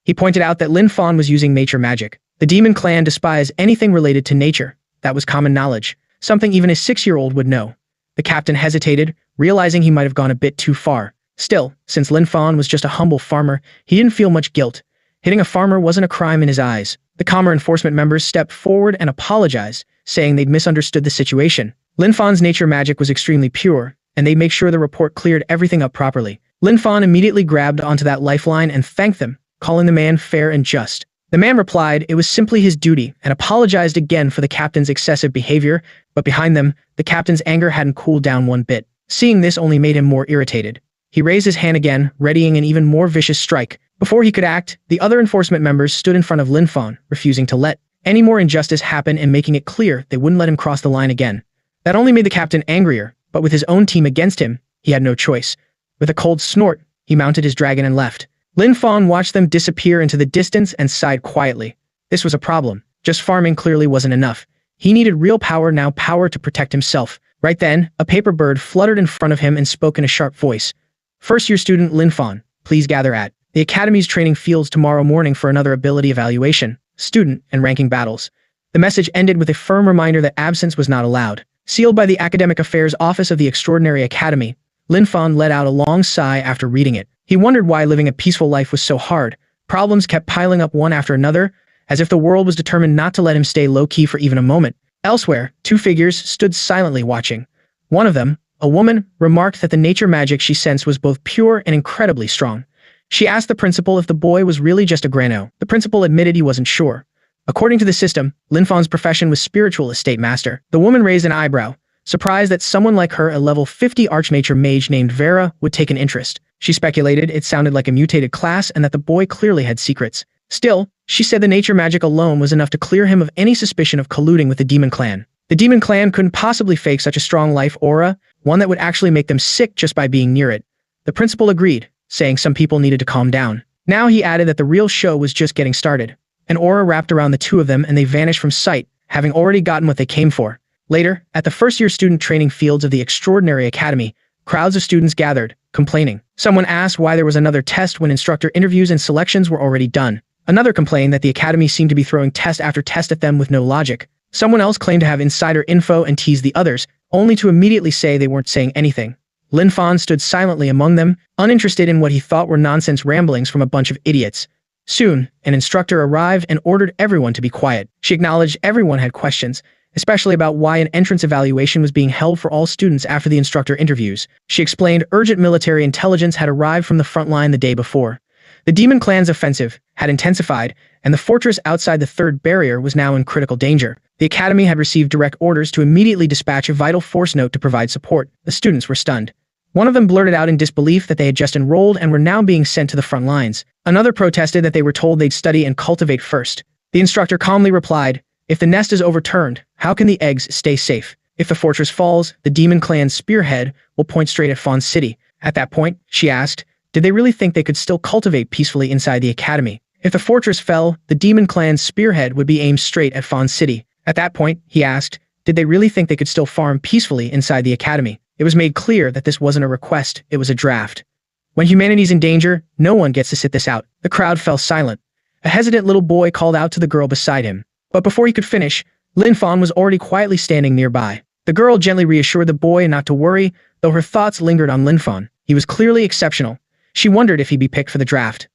He pointed out that Lin Fan was using nature magic. The demon clan despised anything related to nature. That was common knowledge, something even a 6-year-old would know. The captain hesitated, realizing he might have gone a bit too far. Still, since Lin Fan was just a humble farmer, he didn't feel much guilt. Hitting a farmer wasn't a crime in his eyes. The calmer enforcement members stepped forward and apologized, saying they'd misunderstood the situation. Lin Fan's nature magic was extremely pure, and they'd make sure the report cleared everything up properly. Lin Fan immediately grabbed onto that lifeline and thanked them, calling the man fair and just. The man replied it was simply his duty and apologized again for the captain's excessive behavior, but behind them, the captain's anger hadn't cooled down one bit. Seeing this only made him more irritated. He raised his hand again, readying an even more vicious strike. Before he could act, the other enforcement members stood in front of Lin Fan, refusing to let any more injustice happen and making it clear they wouldn't let him cross the line again. That only made the captain angrier, but with his own team against him, he had no choice. With a cold snort, he mounted his dragon and left. Lin Fan watched them disappear into the distance and sighed quietly. This was a problem. Just farming clearly wasn't enough. He needed real power now, power to protect himself. Right then, a paper bird fluttered in front of him and spoke in a sharp voice. First-year student Lin Fan, please gather at the Academy's training fields tomorrow morning for another ability evaluation, student, and ranking battles. The message ended with a firm reminder that absence was not allowed. Sealed by the Academic Affairs Office of the Extraordinary Academy, Lin Fan let out a long sigh after reading it. He wondered why living a peaceful life was so hard. Problems kept piling up one after another, as if the world was determined not to let him stay low-key for even a moment. Elsewhere, 2 figures stood silently watching. One of them, a woman, remarked that the nature magic she sensed was both pure and incredibly strong. She asked the principal if the boy was really just a grano. The principal admitted he wasn't sure. According to the system, Lin Fan's profession was spiritual estate master. The woman raised an eyebrow, surprised that someone like her, a level 50 archnature mage named Vera, would take an interest. She speculated it sounded like a mutated class and that the boy clearly had secrets. Still, she said the nature magic alone was enough to clear him of any suspicion of colluding with the demon clan. The demon clan couldn't possibly fake such a strong life aura, one that would actually make them sick just by being near it. The principal agreed, saying some people needed to calm down. Now he added that the real show was just getting started. An aura wrapped around the two of them and they vanished from sight, having already gotten what they came for. Later, at the first-year student training fields of the Extraordinary Academy, crowds of students gathered, complaining. Someone asked why there was another test when instructor interviews and selections were already done. Another complained that the academy seemed to be throwing test after test at them with no logic. Someone else claimed to have insider info and teased the others, only to immediately say they weren't saying anything. Lin Fan stood silently among them, uninterested in what he thought were nonsense ramblings from a bunch of idiots. Soon, an instructor arrived and ordered everyone to be quiet. She acknowledged everyone had questions, especially about why an entrance evaluation was being held for all students after the instructor interviews. She explained urgent military intelligence had arrived from the front line the day before. The Demon Clan's offensive had intensified, and the fortress outside the third barrier was now in critical danger. The academy had received direct orders to immediately dispatch a vital force note to provide support. The students were stunned. One of them blurted out in disbelief that they had just enrolled and were now being sent to the front lines. Another protested that they were told they'd study and cultivate first. The instructor calmly replied, "If the nest is overturned, how can the eggs stay safe? If the fortress falls, the Demon Clan's spearhead will point straight at Fawn City." At that point, she asked, did they really think they could still cultivate peacefully inside the academy? If the fortress fell, the Demon Clan's spearhead would be aimed straight at Fawn City. At that point, he asked, did they really think they could still farm peacefully inside the academy? It was made clear that this wasn't a request, it was a draft. When humanity's in danger, no one gets to sit this out. The crowd fell silent. A hesitant little boy called out to the girl beside him. But before he could finish, Lin Fan was already quietly standing nearby. The girl gently reassured the boy not to worry, though her thoughts lingered on Lin Fan. He was clearly exceptional. She wondered if he'd be picked for the draft.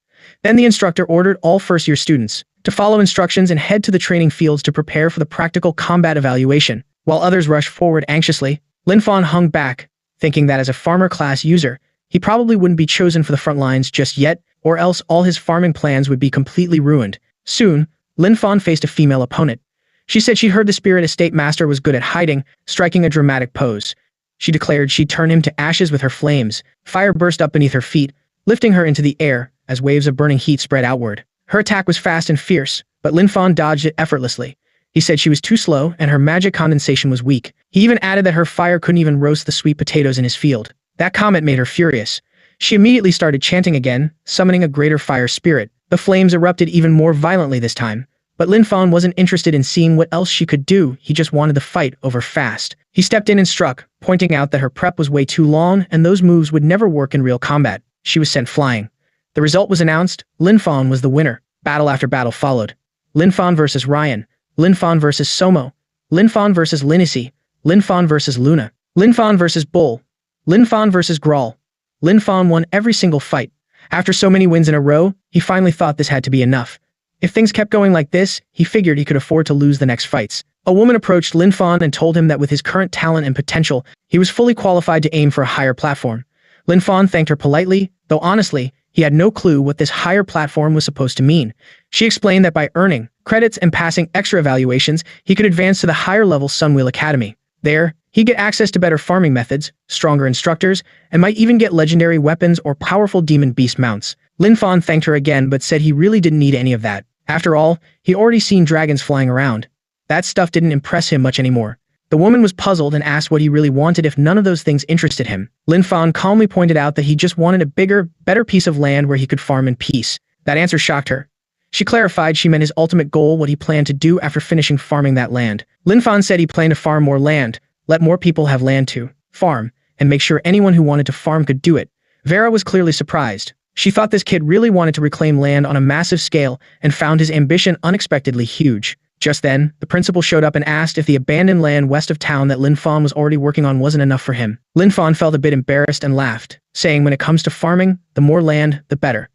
Then the instructor ordered all first-year students to follow instructions and head to the training fields to prepare for the practical combat evaluation. While others rushed forward anxiously, Lin Fan hung back, thinking that as a farmer class user, he probably wouldn't be chosen for the front lines just yet, or else all his farming plans would be completely ruined. Soon, Lin Fan faced a female opponent. She said she'd heard the Spirit Estate Master was good at hiding, striking a dramatic pose. She declared she'd turn him to ashes with her flames. Fire burst up beneath her feet, lifting her into the air as waves of burning heat spread outward. Her attack was fast and fierce, but Lin Fan dodged it effortlessly. He said she was too slow and her magic condensation was weak. He even added that her fire couldn't even roast the sweet potatoes in his field. That comment made her furious. She immediately started chanting again, summoning a greater fire spirit. The flames erupted even more violently this time. But Lin Fan wasn't interested in seeing what else she could do, he just wanted the fight over fast. He stepped in and struck, pointing out that her prep was way too long and those moves would never work in real combat. She was sent flying. The result was announced. Lin Fan was the winner. Battle after battle followed. Lin Fan versus Ryan. Lin Fan versus Somo. Lin Fan versus Linisi. Lin Fan versus Luna. Lin Fan versus Bull. Lin Fan versus Grawl. Lin Fan won every single fight. After so many wins in a row, he finally thought this had to be enough. If things kept going like this, he figured he could afford to lose the next fights. A woman approached Lin Fan and told him that with his current talent and potential, he was fully qualified to aim for a higher platform. Lin Fan thanked her politely, though honestly, he had no clue what this higher platform was supposed to mean. She explained that by earning credits and passing extra evaluations, he could advance to the higher-level Sunwheel Academy. There, he'd get access to better farming methods, stronger instructors, and might even get legendary weapons or powerful demon beast mounts. Lin Fan thanked her again but said he really didn't need any of that. After all, he'd already seen dragons flying around. That stuff didn't impress him much anymore. The woman was puzzled and asked what he really wanted if none of those things interested him. Lin Fan calmly pointed out that he just wanted a bigger, better piece of land where he could farm in peace. That answer shocked her. She clarified she meant his ultimate goal, what he planned to do after finishing farming that land. Lin Fan said he planned to farm more land, let more people have land to farm, and make sure anyone who wanted to farm could do it. Vera was clearly surprised. She thought this kid really wanted to reclaim land on a massive scale and found his ambition unexpectedly huge. Just then, the principal showed up and asked if the abandoned land west of town that Lin Fan was already working on wasn't enough for him. Lin Fan felt a bit embarrassed and laughed, saying when it comes to farming, the more land, the better.